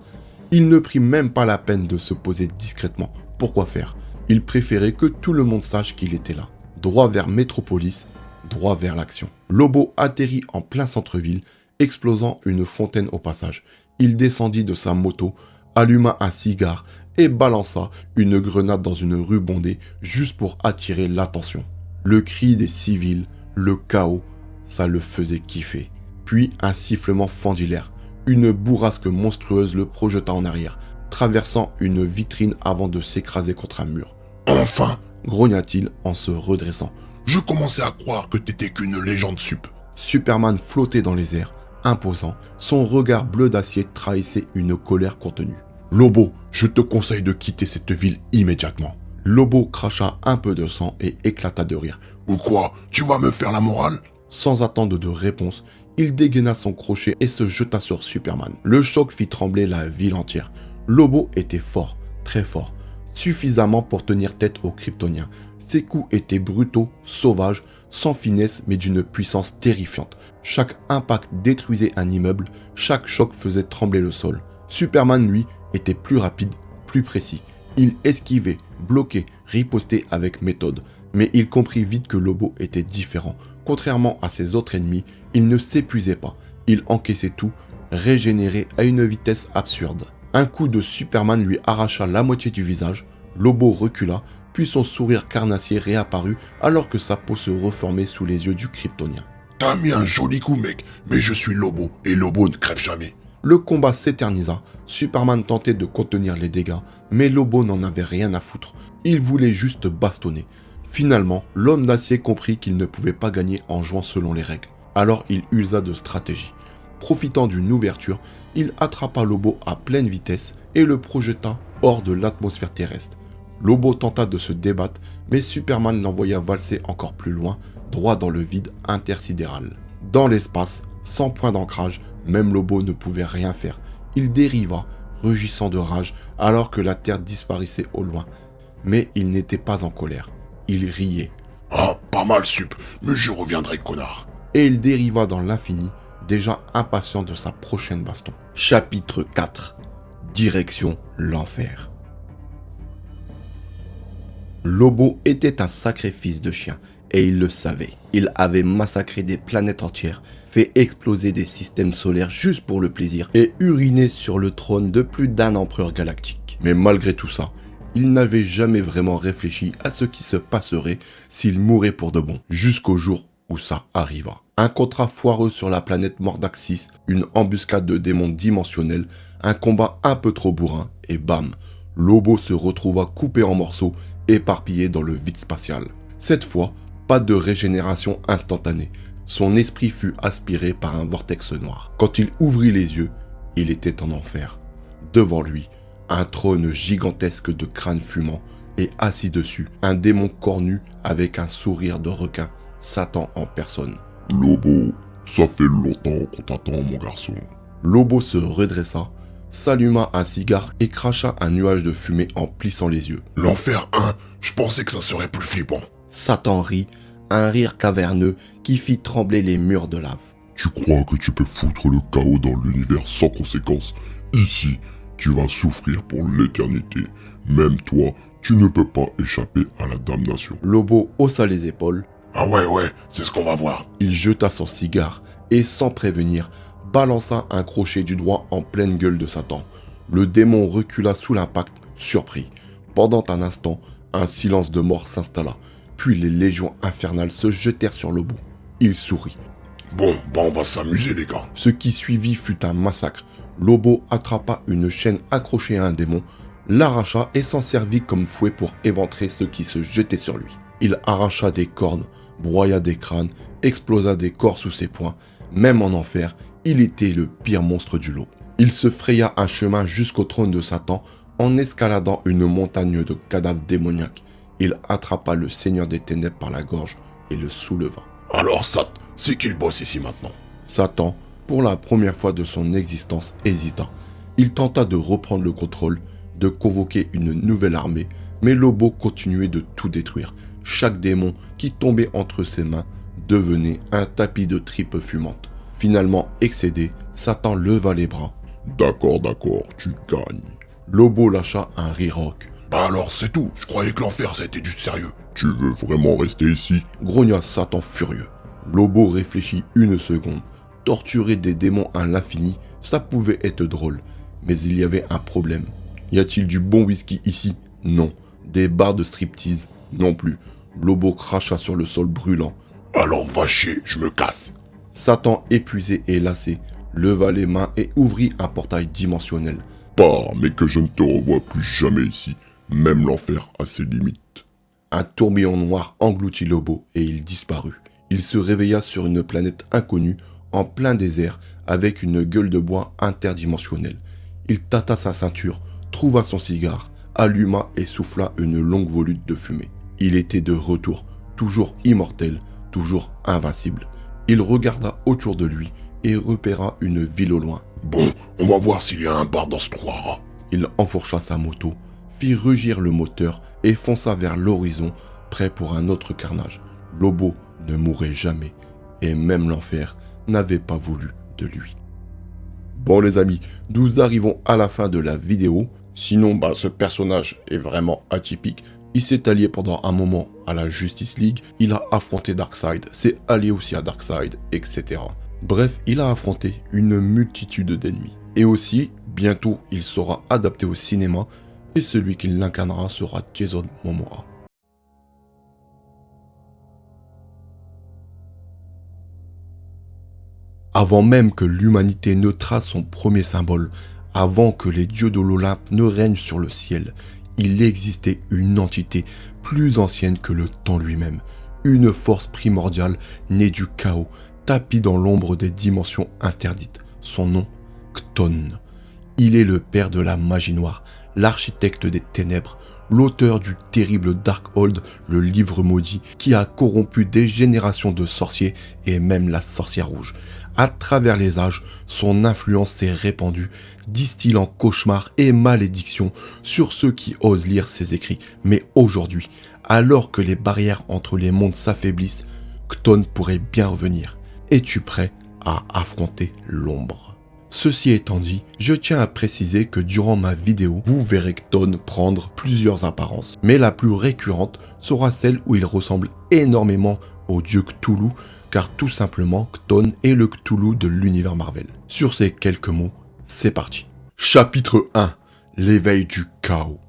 Il ne prit même pas la peine de se poser discrètement. Pourquoi faire? Il préférait que tout le monde sache qu'il était là. Droit vers Metropolis, droit vers l'action. Lobo atterrit en plein centre-ville, explosant une fontaine au passage. Il descendit de sa moto, alluma un cigare et balança une grenade dans une rue bondée juste pour attirer l'attention. Le cri des civils, le chaos, ça le faisait kiffer. Puis un sifflement fendit l'air. Une bourrasque monstrueuse le projeta en arrière, traversant une vitrine avant de s'écraser contre un mur. Enfin, grogna-t-il en se redressant. Je commençais à croire que t'étais qu'une légende sup. Superman flottait dans les airs, imposant. Son regard bleu d'acier trahissait une colère contenue. Lobo, je te conseille de quitter cette ville immédiatement. Lobo cracha un peu de sang et éclata de rire. Ou quoi? Tu vas me faire la morale? Sans attendre de réponse, il dégaina son crochet et se jeta sur Superman. Le choc fit trembler la ville entière. Lobo était fort, très fort, suffisamment pour tenir tête aux Kryptoniens. Ses coups étaient brutaux, sauvages, sans finesse mais d'une puissance terrifiante. Chaque impact détruisait un immeuble, chaque choc faisait trembler le sol. Superman, lui, était plus rapide, plus précis. Il esquivait, bloquait, ripostait avec méthode. Mais il comprit vite que Lobo était différent. Contrairement à ses autres ennemis, il ne s'épuisait pas. Il encaissait tout, régénéré à une vitesse absurde. Un coup de Superman lui arracha la moitié du visage. Lobo recula, puis son sourire carnassier réapparut alors que sa peau se reformait sous les yeux du Kryptonien. T'as mis un joli coup, mec, mais je suis Lobo, et Lobo ne crève jamais. Le combat s'éternisa. Superman tentait de contenir les dégâts, mais Lobo n'en avait rien à foutre. Il voulait juste bastonner. Finalement, l'homme d'acier comprit qu'il ne pouvait pas gagner en jouant selon les règles. Alors il usa de stratégie. Profitant d'une ouverture, il attrapa Lobo à pleine vitesse et le projeta hors de l'atmosphère terrestre. Lobo tenta de se débattre, mais Superman l'envoya valser encore plus loin, droit dans le vide intersidéral. Dans l'espace, sans point d'ancrage, même Lobo ne pouvait rien faire. Il dériva, rugissant de rage, alors que la Terre disparaissait au loin. Mais il n'était pas en colère. Il riait. Ah, pas mal, Sup, mais je reviendrai, connard. Et il dériva dans l'infini, déjà impatient de sa prochaine baston. Chapitre 4. Direction l'enfer. Lobo était un sacré fils de chien, et il le savait. Il avait massacré des planètes entières, fait exploser des systèmes solaires juste pour le plaisir, et uriné sur le trône de plus d'un empereur galactique. Mais malgré tout ça, il n'avait jamais vraiment réfléchi à ce qui se passerait s'il mourait pour de bon, jusqu'au jour où ça arriva. Un contrat foireux sur la planète Mordaxis, une embuscade de démons dimensionnels, un combat un peu trop bourrin, et bam, Lobo se retrouva coupé en morceaux, éparpillé dans le vide spatial. Cette fois, pas de régénération instantanée. Son esprit fut aspiré par un vortex noir. Quand il ouvrit les yeux, il était en enfer. Devant lui, un trône gigantesque de crânes fumants, et assis dessus, un démon cornu avec un sourire de requin, Satan en personne. Lobo, ça fait longtemps qu'on t'attend, mon garçon. Lobo se redressa, s'alluma un cigare et cracha un nuage de fumée en plissant les yeux. L'enfer 1, je pensais que ça serait plus flippant. Satan rit, un rire caverneux qui fit trembler les murs de lave. Tu crois que tu peux foutre le chaos dans l'univers sans conséquence? Ici, tu vas souffrir pour l'éternité. Même toi, tu ne peux pas échapper à la damnation. Lobo haussa les épaules. Ah ouais, c'est ce qu'on va voir. Il jeta son cigare et, sans prévenir, balança un crochet du droit en pleine gueule de Satan. Le démon recula sous l'impact, surpris. Pendant un instant, un silence de mort s'installa. Puis les légions infernales se jetèrent sur Lobo. Il sourit. Bon, on va s'amuser, les gars. Ce qui suivit fut un massacre. Lobo attrapa une chaîne accrochée à un démon, l'arracha et s'en servit comme fouet pour éventrer ceux qui se jetaient sur lui. Il arracha des cornes, broya des crânes, explosa des corps sous ses poings. Même en enfer, il était le pire monstre du lot. Il se fraya un chemin jusqu'au trône de Satan en escaladant une montagne de cadavres démoniaques. Il attrapa le Seigneur des Ténèbres par la gorge et le souleva. Alors Sat, c'est qui le boss ici maintenant? Satan, pour la première fois de son existence, hésita. Il tenta de reprendre le contrôle, de convoquer une nouvelle armée, mais Lobo continuait de tout détruire. Chaque démon qui tombait entre ses mains devenait un tapis de tripes fumantes. Finalement excédé, Satan leva les bras. D'accord, tu gagnes. Lobo lâcha un rire rauque. Bah alors c'est tout, je croyais que l'enfer c'était du sérieux. Tu veux vraiment rester ici? Grogna Satan furieux. Lobo réfléchit une seconde. Torturer des démons à l'infini, ça pouvait être drôle. Mais il y avait un problème. Y a-t-il du bon whisky ici? Non. Des bars de striptease? Non plus. Lobo cracha sur le sol brûlant. Alors va chier, je me casse. Satan, épuisé et lassé, leva les mains et ouvrit un portail dimensionnel. Pars, mais que je ne te revoie plus jamais ici. Même l'enfer a ses limites. Un tourbillon noir engloutit Lobo et il disparut. Il se réveilla sur une planète inconnue, en plein désert, avec une gueule de bois interdimensionnelle. Il tâta sa ceinture, trouva son cigare, alluma et souffla une longue volute de fumée. Il était de retour, toujours immortel, toujours invincible. Il regarda autour de lui et repéra une ville au loin. Bon, on va voir s'il y a un bar dans ce trou. Il enfourcha sa moto, fit rugir le moteur et fonça vers l'horizon, prêt pour un autre carnage. Lobo ne mourrait jamais, et même l'enfer n'avait pas voulu de lui. Bon les amis, nous arrivons à la fin de la vidéo. Sinon, ce personnage est vraiment atypique. Il s'est allié pendant un moment à la Justice League, il a affronté Darkseid, s'est allié aussi à Darkseid, etc. Bref, il a affronté une multitude d'ennemis. Et aussi, bientôt, il sera adapté au cinéma, et celui qui l'incarnera sera Jason Momoa. Avant même que l'humanité ne trace son premier symbole, avant que les dieux de l'Olympe ne règnent sur le ciel, il existait une entité plus ancienne que le temps lui-même, une force primordiale née du chaos, tapie dans l'ombre des dimensions interdites. Son nom, Chthon. Il est le père de la magie noire, l'architecte des ténèbres, l'auteur du terrible Darkhold, le livre maudit, qui a corrompu des générations de sorciers et même la sorcière rouge. À travers les âges, son influence s'est répandue, distillant cauchemars et malédictions sur ceux qui osent lire ses écrits. Mais aujourd'hui, alors que les barrières entre les mondes s'affaiblissent, Chthon pourrait bien revenir. Es-tu prêt à affronter l'ombre ? Ceci étant dit, je tiens à préciser que durant ma vidéo, vous verrez Chthon prendre plusieurs apparences. Mais la plus récurrente sera celle où il ressemble énormément au dieu Cthulhu, car tout simplement, Chthon est le Cthulhu de l'univers Marvel. Sur ces quelques mots, c'est parti. Chapitre 1. L'éveil du chaos.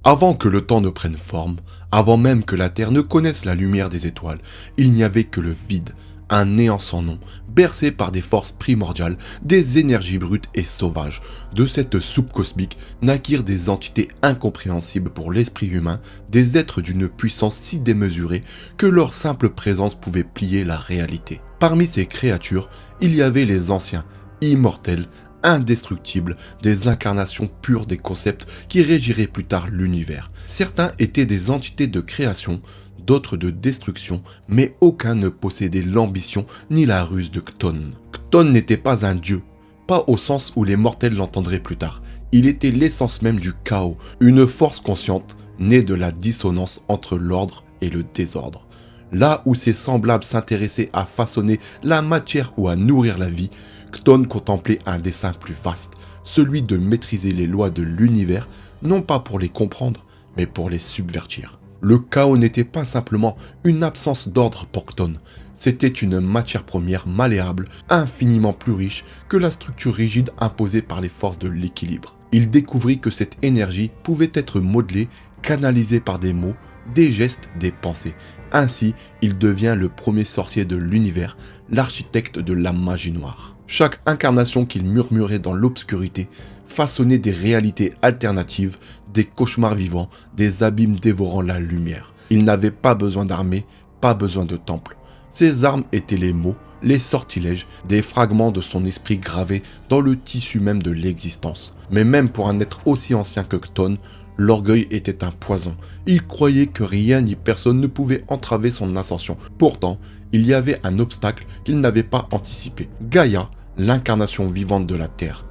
Avant que le temps ne prenne forme, avant même que la Terre ne connaisse la lumière des étoiles, il n'y avait que le vide, un néant sans nom, bercé par des forces primordiales, des énergies brutes et sauvages. De cette soupe cosmique naquirent des entités incompréhensibles pour l'esprit humain, des êtres d'une puissance si démesurée que leur simple présence pouvait plier la réalité. Parmi ces créatures, il y avait les anciens, immortels, indestructibles, des incarnations pures des concepts qui régiraient plus tard l'univers. Certains étaient des entités de création, d'autres de destruction, mais aucun ne possédait l'ambition ni la ruse de Chthon. Chthon n'était pas un dieu, pas au sens où les mortels l'entendraient plus tard. Il était l'essence même du chaos, une force consciente née de la dissonance entre l'ordre et le désordre. Là où ses semblables s'intéressaient à façonner la matière ou à nourrir la vie, Chthon contemplait un dessein plus vaste, celui de maîtriser les lois de l'univers, non pas pour les comprendre, mais pour les subvertir. Le chaos n'était pas simplement une absence d'ordre pour Chthon, c'était une matière première malléable, infiniment plus riche que la structure rigide imposée par les forces de l'équilibre. Il découvrit que cette énergie pouvait être modelée, canalisée par des mots, des gestes, des pensées. Ainsi, il devient le premier sorcier de l'univers, l'architecte de la magie noire. Chaque incarnation qu'il murmurait dans l'obscurité façonnait des réalités alternatives, des cauchemars vivants, des abîmes dévorant la lumière. Il n'avait pas besoin d'armée, pas besoin de temple. Ses armes étaient les mots, les sortilèges, des fragments de son esprit gravés dans le tissu même de l'existence. Mais même pour un être aussi ancien que Chthon, l'orgueil était un poison. Il croyait que rien ni personne ne pouvait entraver son ascension. Pourtant, il y avait un obstacle qu'il n'avait pas anticipé. Gaïa, l'incarnation vivante de la Terre.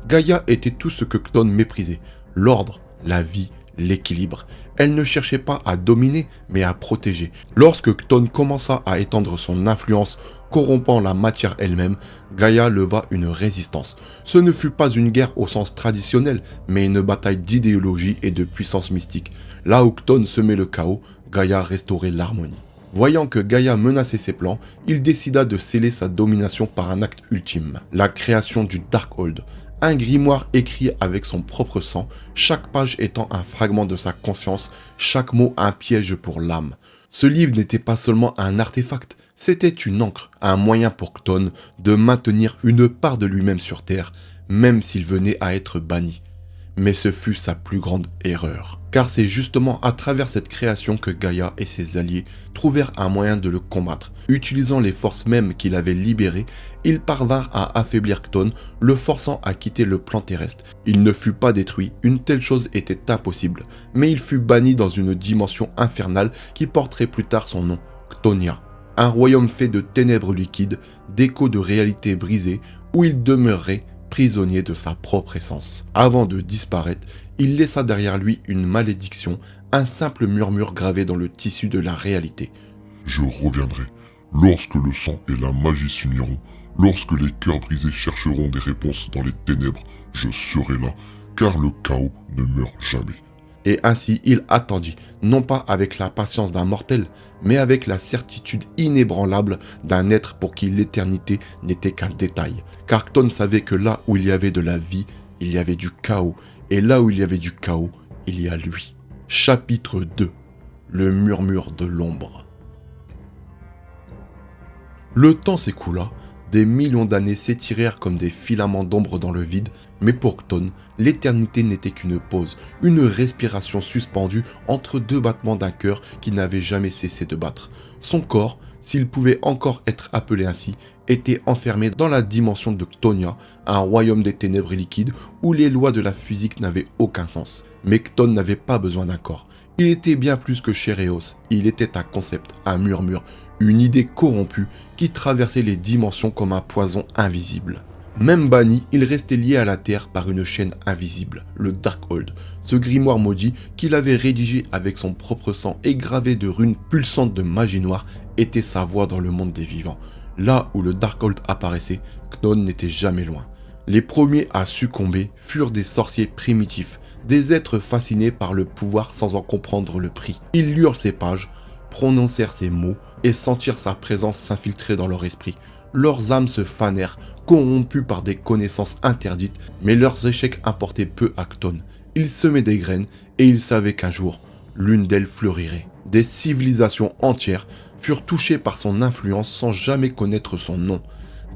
Gaïa était tout ce que Chthon méprisait. L'ordre, la vie, l'équilibre. Elle ne cherchait pas à dominer, mais à protéger. Lorsque Chthon commença à étendre son influence, corrompant la matière elle-même, Gaïa leva une résistance. Ce ne fut pas une guerre au sens traditionnel, mais une bataille d'idéologie et de puissance mystique. Là où Chthon semait le chaos, Gaïa restaurait l'harmonie. Voyant que Gaïa menaçait ses plans, il décida de sceller sa domination par un acte ultime, la création du Darkhold. Un grimoire écrit avec son propre sang, chaque page étant un fragment de sa conscience, chaque mot un piège pour l'âme. Ce livre n'était pas seulement un artefact, c'était une encre, un moyen pour Chthon de maintenir une part de lui-même sur Terre, même s'il venait à être banni. Mais ce fut sa plus grande erreur. Car c'est justement à travers cette création que Gaïa et ses alliés trouvèrent un moyen de le combattre. Utilisant les forces mêmes qu'il avait libérées, ils parvinrent à affaiblir Chthon, le forçant à quitter le plan terrestre. Il ne fut pas détruit, une telle chose était impossible, mais il fut banni dans une dimension infernale qui porterait plus tard son nom, Chtonia. Un royaume fait de ténèbres liquides, d'échos de réalité brisée, où il demeurerait prisonnier de sa propre essence. Avant de disparaître, il laissa derrière lui une malédiction, un simple murmure gravé dans le tissu de la réalité. Je reviendrai. Lorsque le sang et la magie s'uniront, lorsque les cœurs brisés chercheront des réponses dans les ténèbres, je serai là, car le chaos ne meurt jamais. Et ainsi il attendit, non pas avec la patience d'un mortel, mais avec la certitude inébranlable d'un être pour qui l'éternité n'était qu'un détail. Car Chthon savait que là où il y avait de la vie, il y avait du chaos, et là où il y avait du chaos, il y a lui. Chapitre 2. Le murmure de l'ombre. Le temps s'écoula, des millions d'années s'étirèrent comme des filaments d'ombre dans le vide, mais pour Chthon, l'éternité n'était qu'une pause, une respiration suspendue entre deux battements d'un cœur qui n'avait jamais cessé de battre. Son corps, s'il pouvait encore être appelé ainsi, était enfermé dans la dimension de Chtonia, un royaume des ténèbres liquides où les lois de la physique n'avaient aucun sens. Mais Chthon n'avait pas besoin d'un corps. Il était bien plus que Chéréos, il était un concept, un murmure, une idée corrompue qui traversait les dimensions comme un poison invisible. Même banni, il restait lié à la Terre par une chaîne invisible, le Darkhold, ce grimoire maudit qu'il avait rédigé avec son propre sang et gravé de runes pulsantes de magie noire était sa voix dans le monde des vivants. Là où le Darkhold apparaissait, Chthon n'était jamais loin. Les premiers à succomber furent des sorciers primitifs, des êtres fascinés par le pouvoir sans en comprendre le prix. Ils lurent ses pages, prononcèrent ses mots et sentirent sa présence s'infiltrer dans leur esprit. Leurs âmes se fanèrent, corrompues par des connaissances interdites, mais leurs échecs importaient peu à Chthon. Ils semaient des graines et ils savaient qu'un jour, l'une d'elles fleurirait. Des civilisations entières furent touchées par son influence sans jamais connaître son nom.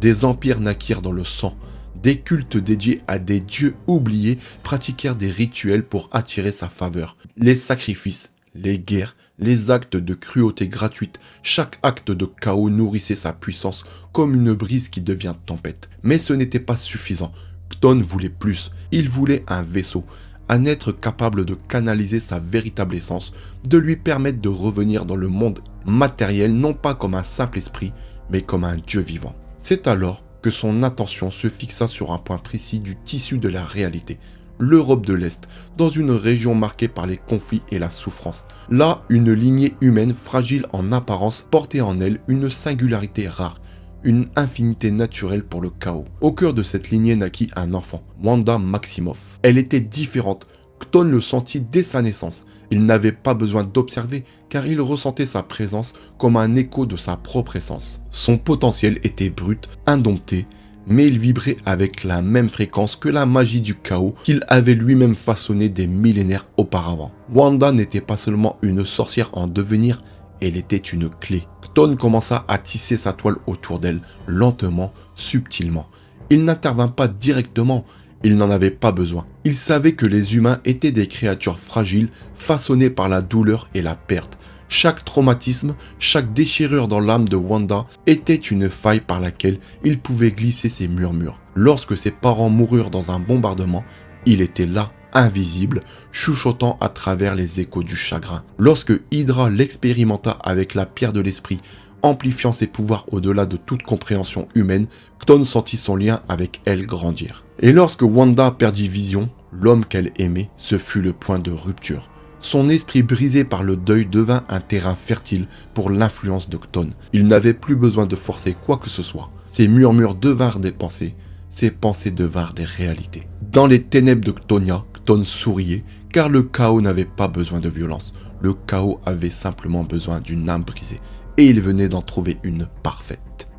Des empires naquirent dans le sang. Des cultes dédiés à des dieux oubliés pratiquèrent des rituels pour attirer sa faveur. Les sacrifices, les guerres, les actes de cruauté gratuite, chaque acte de chaos nourrissait sa puissance comme une brise qui devient tempête. Mais ce n'était pas suffisant. Chthon voulait plus. Il voulait un vaisseau, un être capable de canaliser sa véritable essence, de lui permettre de revenir dans le monde matériel non pas comme un simple esprit, mais comme un dieu vivant. C'est alors que son attention se fixa sur un point précis du tissu de la réalité, l'Europe de l'Est, dans une région marquée par les conflits et la souffrance. Là, une lignée humaine fragile en apparence portait en elle une singularité rare, une infinité naturelle pour le chaos. Au cœur de cette lignée naquit un enfant, Wanda Maximoff. Elle était différente. Chthon le sentit dès sa naissance. Il n'avait pas besoin d'observer, car il ressentait sa présence comme un écho de sa propre essence. Son potentiel était brut, indompté, mais il vibrait avec la même fréquence que la magie du chaos qu'il avait lui-même façonné des millénaires auparavant. Wanda n'était pas seulement une sorcière en devenir, elle était une clé. Chthon commença à tisser sa toile autour d'elle, lentement, subtilement. Il n'intervint pas directement, il n'en avait pas besoin. Il savait que les humains étaient des créatures fragiles, façonnées par la douleur et la perte. Chaque traumatisme, chaque déchirure dans l'âme de Wanda était une faille par laquelle il pouvait glisser ses murmures. Lorsque ses parents moururent dans un bombardement, il était là, invisible, chuchotant à travers les échos du chagrin. Lorsque Hydra l'expérimenta avec la pierre de l'esprit, amplifiant ses pouvoirs au-delà de toute compréhension humaine, Chthon sentit son lien avec elle grandir. Et lorsque Wanda perdit Vision, l'homme qu'elle aimait, ce fut le point de rupture. Son esprit brisé par le deuil devint un terrain fertile pour l'influence de Chthon. Il n'avait plus besoin de forcer quoi que ce soit. Ses murmures devinrent des pensées, ses pensées devinrent des réalités. Dans les ténèbres de Chtonia, Chthon souriait, car le chaos n'avait pas besoin de violence. Le chaos avait simplement besoin d'une âme brisée, et il venait d'en trouver une parfaite.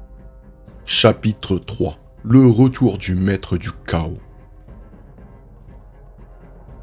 Chapitre 3. Le retour du maître du chaos.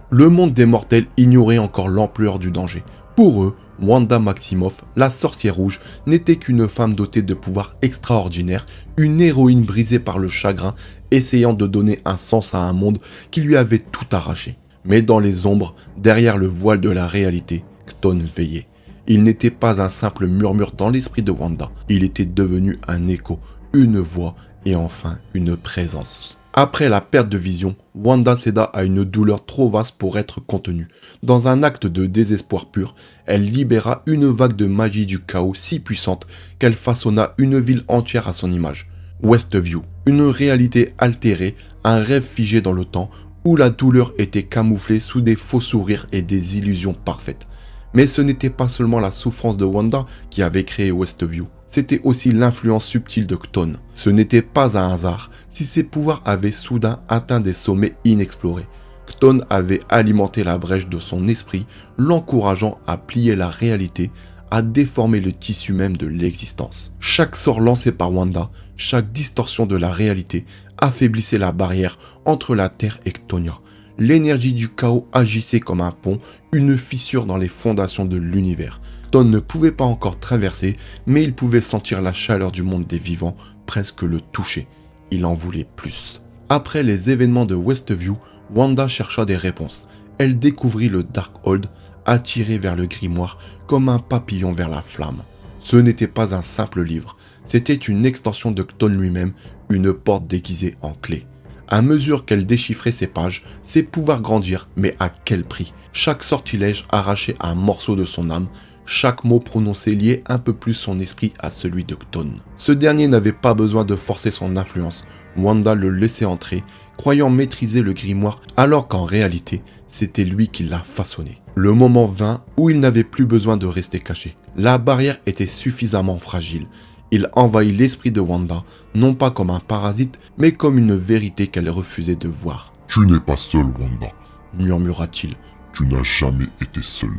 Le monde des mortels ignorait encore l'ampleur du danger. Pour eux, Wanda Maximoff, la sorcière rouge, n'était qu'une femme dotée de pouvoirs extraordinaires, une héroïne brisée par le chagrin, essayant de donner un sens à un monde qui lui avait tout arraché. Mais dans les ombres, derrière le voile de la réalité, Chthon veillait. Il n'était pas un simple murmure dans l'esprit de Wanda, il était devenu un écho, une voix et enfin une présence. Après la perte de vision, Wanda céda à une douleur trop vaste pour être contenue. Dans un acte de désespoir pur, elle libéra une vague de magie du chaos si puissante qu'elle façonna une ville entière à son image. Westview, une réalité altérée, un rêve figé dans le temps où la douleur était camouflée sous des faux sourires et des illusions parfaites. Mais ce n'était pas seulement la souffrance de Wanda qui avait créé Westview. C'était aussi l'influence subtile de Chthon. Ce n'était pas un hasard si ses pouvoirs avaient soudain atteint des sommets inexplorés. Chthon avait alimenté la brèche de son esprit, l'encourageant à plier la réalité, à déformer le tissu même de l'existence. Chaque sort lancé par Wanda, chaque distorsion de la réalité, affaiblissait la barrière entre la Terre et Chtonia. L'énergie du chaos agissait comme un pont, une fissure dans les fondations de l'univers. Chthon ne pouvait pas encore traverser, mais il pouvait sentir la chaleur du monde des vivants, presque le toucher. Il en voulait plus. Après les événements de Westview, Wanda chercha des réponses. Elle découvrit le Darkhold, attiré vers le grimoire comme un papillon vers la flamme. Ce n'était pas un simple livre, c'était une extension de Chthon lui-même, une porte déguisée en clé. À mesure qu'elle déchiffrait ses pages, ses pouvoirs grandirent, mais à quel prix? Chaque sortilège arrachait un morceau de son âme, chaque mot prononcé liait un peu plus son esprit à celui de Chthon. Ce dernier n'avait pas besoin de forcer son influence. Wanda le laissait entrer, croyant maîtriser le grimoire, alors qu'en réalité, c'était lui qui l'a façonné. Le moment vint où il n'avait plus besoin de rester caché. La barrière était suffisamment fragile. Il envahit l'esprit de Wanda, non pas comme un parasite, mais comme une vérité qu'elle refusait de voir. « Tu n'es pas seul, Wanda. » murmura-t-il. « Tu n'as jamais été seul. »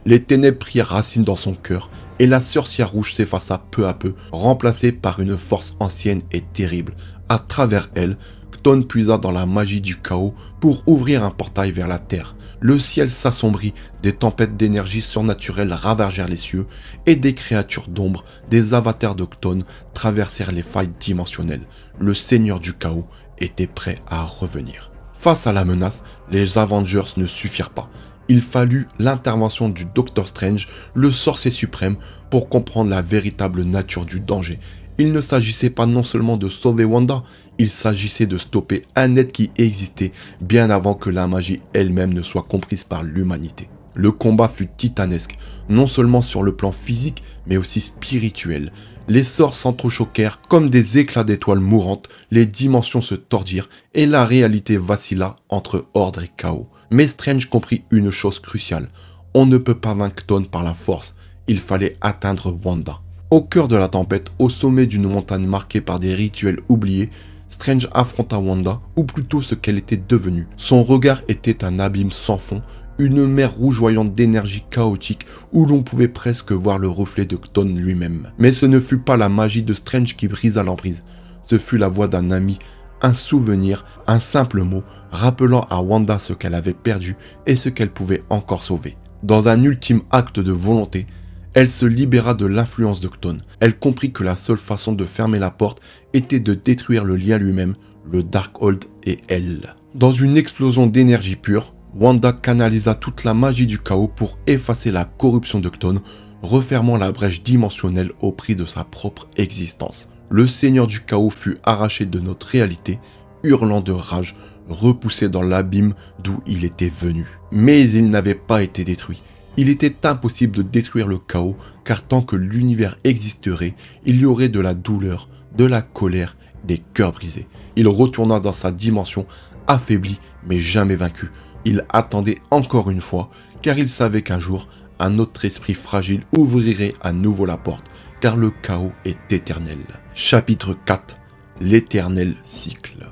Les ténèbres prirent racine dans son cœur, et la sorcière rouge s'effaça peu à peu, remplacée par une force ancienne et terrible. À travers elle, Chthon puisa dans la magie du chaos pour ouvrir un portail vers la terre. Le ciel s'assombrit, des tempêtes d'énergie surnaturelle ravagèrent les cieux, et des créatures d'ombre, des avatars de Chthon, traversèrent les failles dimensionnelles. Le seigneur du chaos était prêt à revenir. Face à la menace, les Avengers ne suffirent pas. Il fallut l'intervention du Docteur Strange, le sorcier suprême, pour comprendre la véritable nature du danger. Il ne s'agissait pas non seulement de sauver Wanda, il s'agissait de stopper un être qui existait bien avant que la magie elle-même ne soit comprise par l'humanité. Le combat fut titanesque, non seulement sur le plan physique, mais aussi spirituel. Les sorts s'entrechoquèrent comme des éclats d'étoiles mourantes, les dimensions se tordirent et la réalité vacilla entre ordre et chaos. Mais Strange comprit une chose cruciale. On ne peut pas vaincre Chthon par la force, il fallait atteindre Wanda. Au cœur de la tempête, au sommet d'une montagne marquée par des rituels oubliés, Strange affronta Wanda, ou plutôt ce qu'elle était devenue. Son regard était un abîme sans fond, une mer rougeoyante d'énergie chaotique où l'on pouvait presque voir le reflet de Chthon lui-même. Mais ce ne fut pas la magie de Strange qui brisa l'emprise, ce fut la voix d'un ami, un souvenir, un simple mot, rappelant à Wanda ce qu'elle avait perdu et ce qu'elle pouvait encore sauver. Dans un ultime acte de volonté, elle se libéra de l'influence de Chthon. Elle comprit que la seule façon de fermer la porte était de détruire le lien lui-même, le Darkhold et elle. Dans une explosion d'énergie pure, Wanda canalisa toute la magie du chaos pour effacer la corruption de Chthon, refermant la brèche dimensionnelle au prix de sa propre existence. Le Seigneur du Chaos fut arraché de notre réalité, hurlant de rage, repoussé dans l'abîme d'où il était venu. Mais il n'avait pas été détruit. Il était impossible de détruire le chaos, car tant que l'univers existerait, il y aurait de la douleur, de la colère, des cœurs brisés. Il retourna dans sa dimension, affaibli mais jamais vaincu. Il attendait encore une fois, car il savait qu'un jour, un autre esprit fragile ouvrirait à nouveau la porte, car le chaos est éternel. Chapitre 4. L'éternel cycle.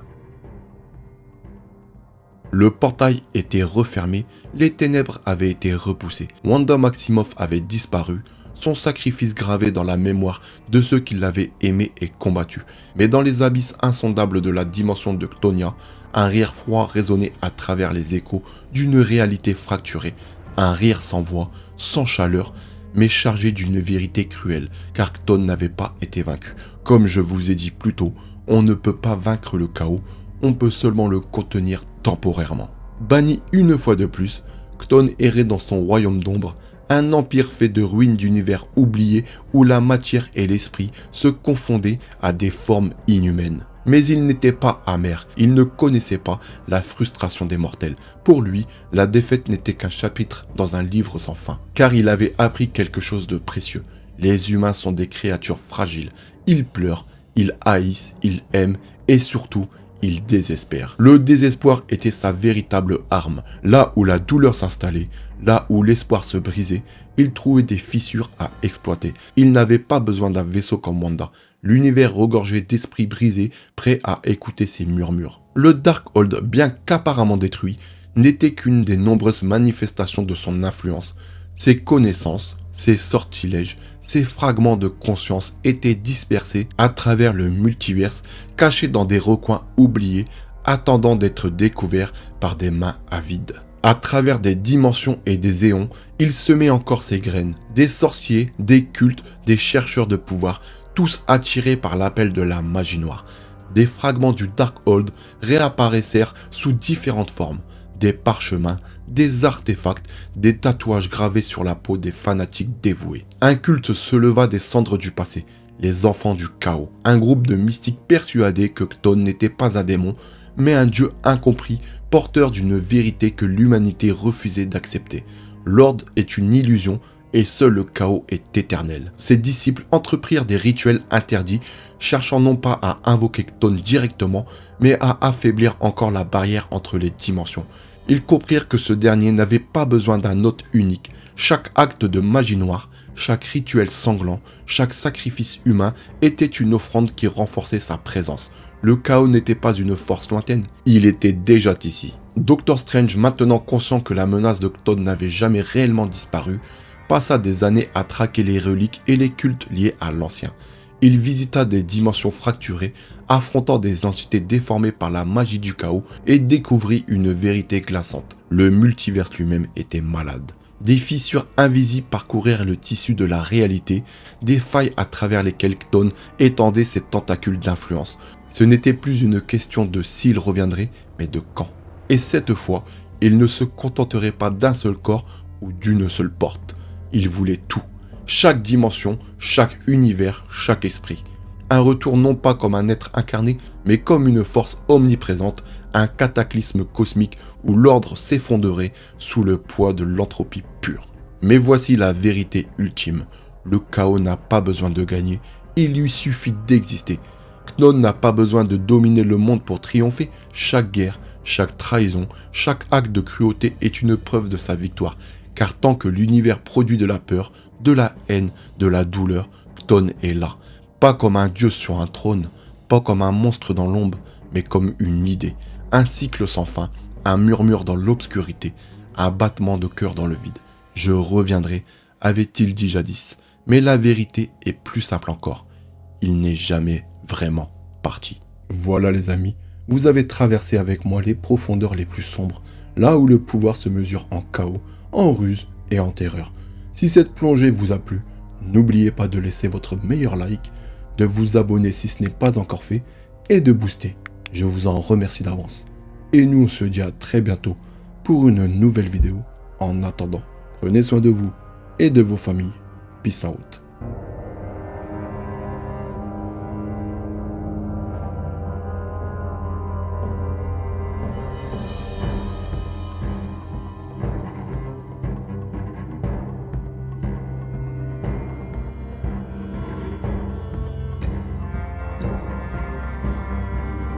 Le portail était refermé, les ténèbres avaient été repoussées. Wanda Maximoff avait disparu, son sacrifice gravé dans la mémoire de ceux qui l'avaient aimé et combattu. Mais dans les abysses insondables de la dimension de Chtonia, un rire froid résonnait à travers les échos d'une réalité fracturée. Un rire sans voix, sans chaleur, mais chargé d'une vérité cruelle, car Chthon n'avait pas été vaincu. Comme je vous ai dit plus tôt, on ne peut pas vaincre le chaos, on peut seulement le contenir temporairement. Banni une fois de plus, Chthon errait dans son royaume d'ombre, un empire fait de ruines d'univers oubliés où la matière et l'esprit se confondaient à des formes inhumaines. Mais il n'était pas amer, il ne connaissait pas la frustration des mortels. Pour lui, la défaite n'était qu'un chapitre dans un livre sans fin, car il avait appris quelque chose de précieux. Les humains sont des créatures fragiles, ils pleurent, ils haïssent, ils aiment et surtout, il désespère. Le désespoir était sa véritable arme. Là où la douleur s'installait, là où l'espoir se brisait, il trouvait des fissures à exploiter. Il n'avait pas besoin d'un vaisseau comme Wanda. L'univers regorgeait d'esprits brisés, prêts à écouter ses murmures. Le Darkhold, bien qu'apparemment détruit, n'était qu'une des nombreuses manifestations de son influence. Ses connaissances, ses sortilèges, ces fragments de conscience étaient dispersés à travers le multiverse, cachés dans des recoins oubliés, attendant d'être découverts par des mains avides. À travers des dimensions et des éons, il semait encore ses graines. Des sorciers, des cultes, des chercheurs de pouvoir, tous attirés par l'appel de la magie noire. Des fragments du Darkhold réapparaissèrent sous différentes formes. Des parchemins, des artefacts, des tatouages gravés sur la peau des fanatiques dévoués. Un culte se leva des cendres du passé, les enfants du chaos. Un groupe de mystiques persuadés que Chthon n'était pas un démon, mais un dieu incompris, porteur d'une vérité que l'humanité refusait d'accepter. L'ordre est une illusion et seul le chaos est éternel. Ses disciples entreprirent des rituels interdits, cherchant non pas à invoquer Chthon directement, mais à affaiblir encore la barrière entre les dimensions. Ils comprirent que ce dernier n'avait pas besoin d'un hôte unique. Chaque acte de magie noire, chaque rituel sanglant, chaque sacrifice humain était une offrande qui renforçait sa présence. Le chaos n'était pas une force lointaine, il était déjà ici. Doctor Strange, maintenant conscient que la menace de Chthon n'avait jamais réellement disparu, passa des années à traquer les reliques et les cultes liés à l'ancien. Il visita des dimensions fracturées, affrontant des entités déformées par la magie du chaos et découvrit une vérité glaçante. Le multiverse lui-même était malade. Des fissures invisibles parcourirent le tissu de la réalité, des failles à travers lesquelles Chthon étendait ses tentacules d'influence. Ce n'était plus une question de s'il reviendrait, mais de quand. Et cette fois, il ne se contenterait pas d'un seul corps ou d'une seule porte. Il voulait tout. Chaque dimension, chaque univers, chaque esprit. Un retour non pas comme un être incarné, mais comme une force omniprésente, un cataclysme cosmique où l'ordre s'effondrerait sous le poids de l'entropie pure. Mais voici la vérité ultime. Le chaos n'a pas besoin de gagner, il lui suffit d'exister. Chthon n'a pas besoin de dominer le monde pour triompher. Chaque guerre, chaque trahison, chaque acte de cruauté est une preuve de sa victoire. Car tant que l'univers produit de la peur, de la haine, de la douleur, Chthon est là. Pas comme un dieu sur un trône, pas comme un monstre dans l'ombre, mais comme une idée. Un cycle sans fin, un murmure dans l'obscurité, un battement de cœur dans le vide. Je reviendrai, avait-il dit jadis. Mais la vérité est plus simple encore. Il n'est jamais vraiment parti. Voilà les amis, vous avez traversé avec moi les profondeurs les plus sombres, là où le pouvoir se mesure en chaos, en ruse et en terreur. Si cette plongée vous a plu, n'oubliez pas de laisser votre meilleur like, de vous abonner si ce n'est pas encore fait et de booster. Je vous en remercie d'avance. Et nous on se dit à très bientôt pour une nouvelle vidéo. En attendant, prenez soin de vous et de vos familles. Peace out.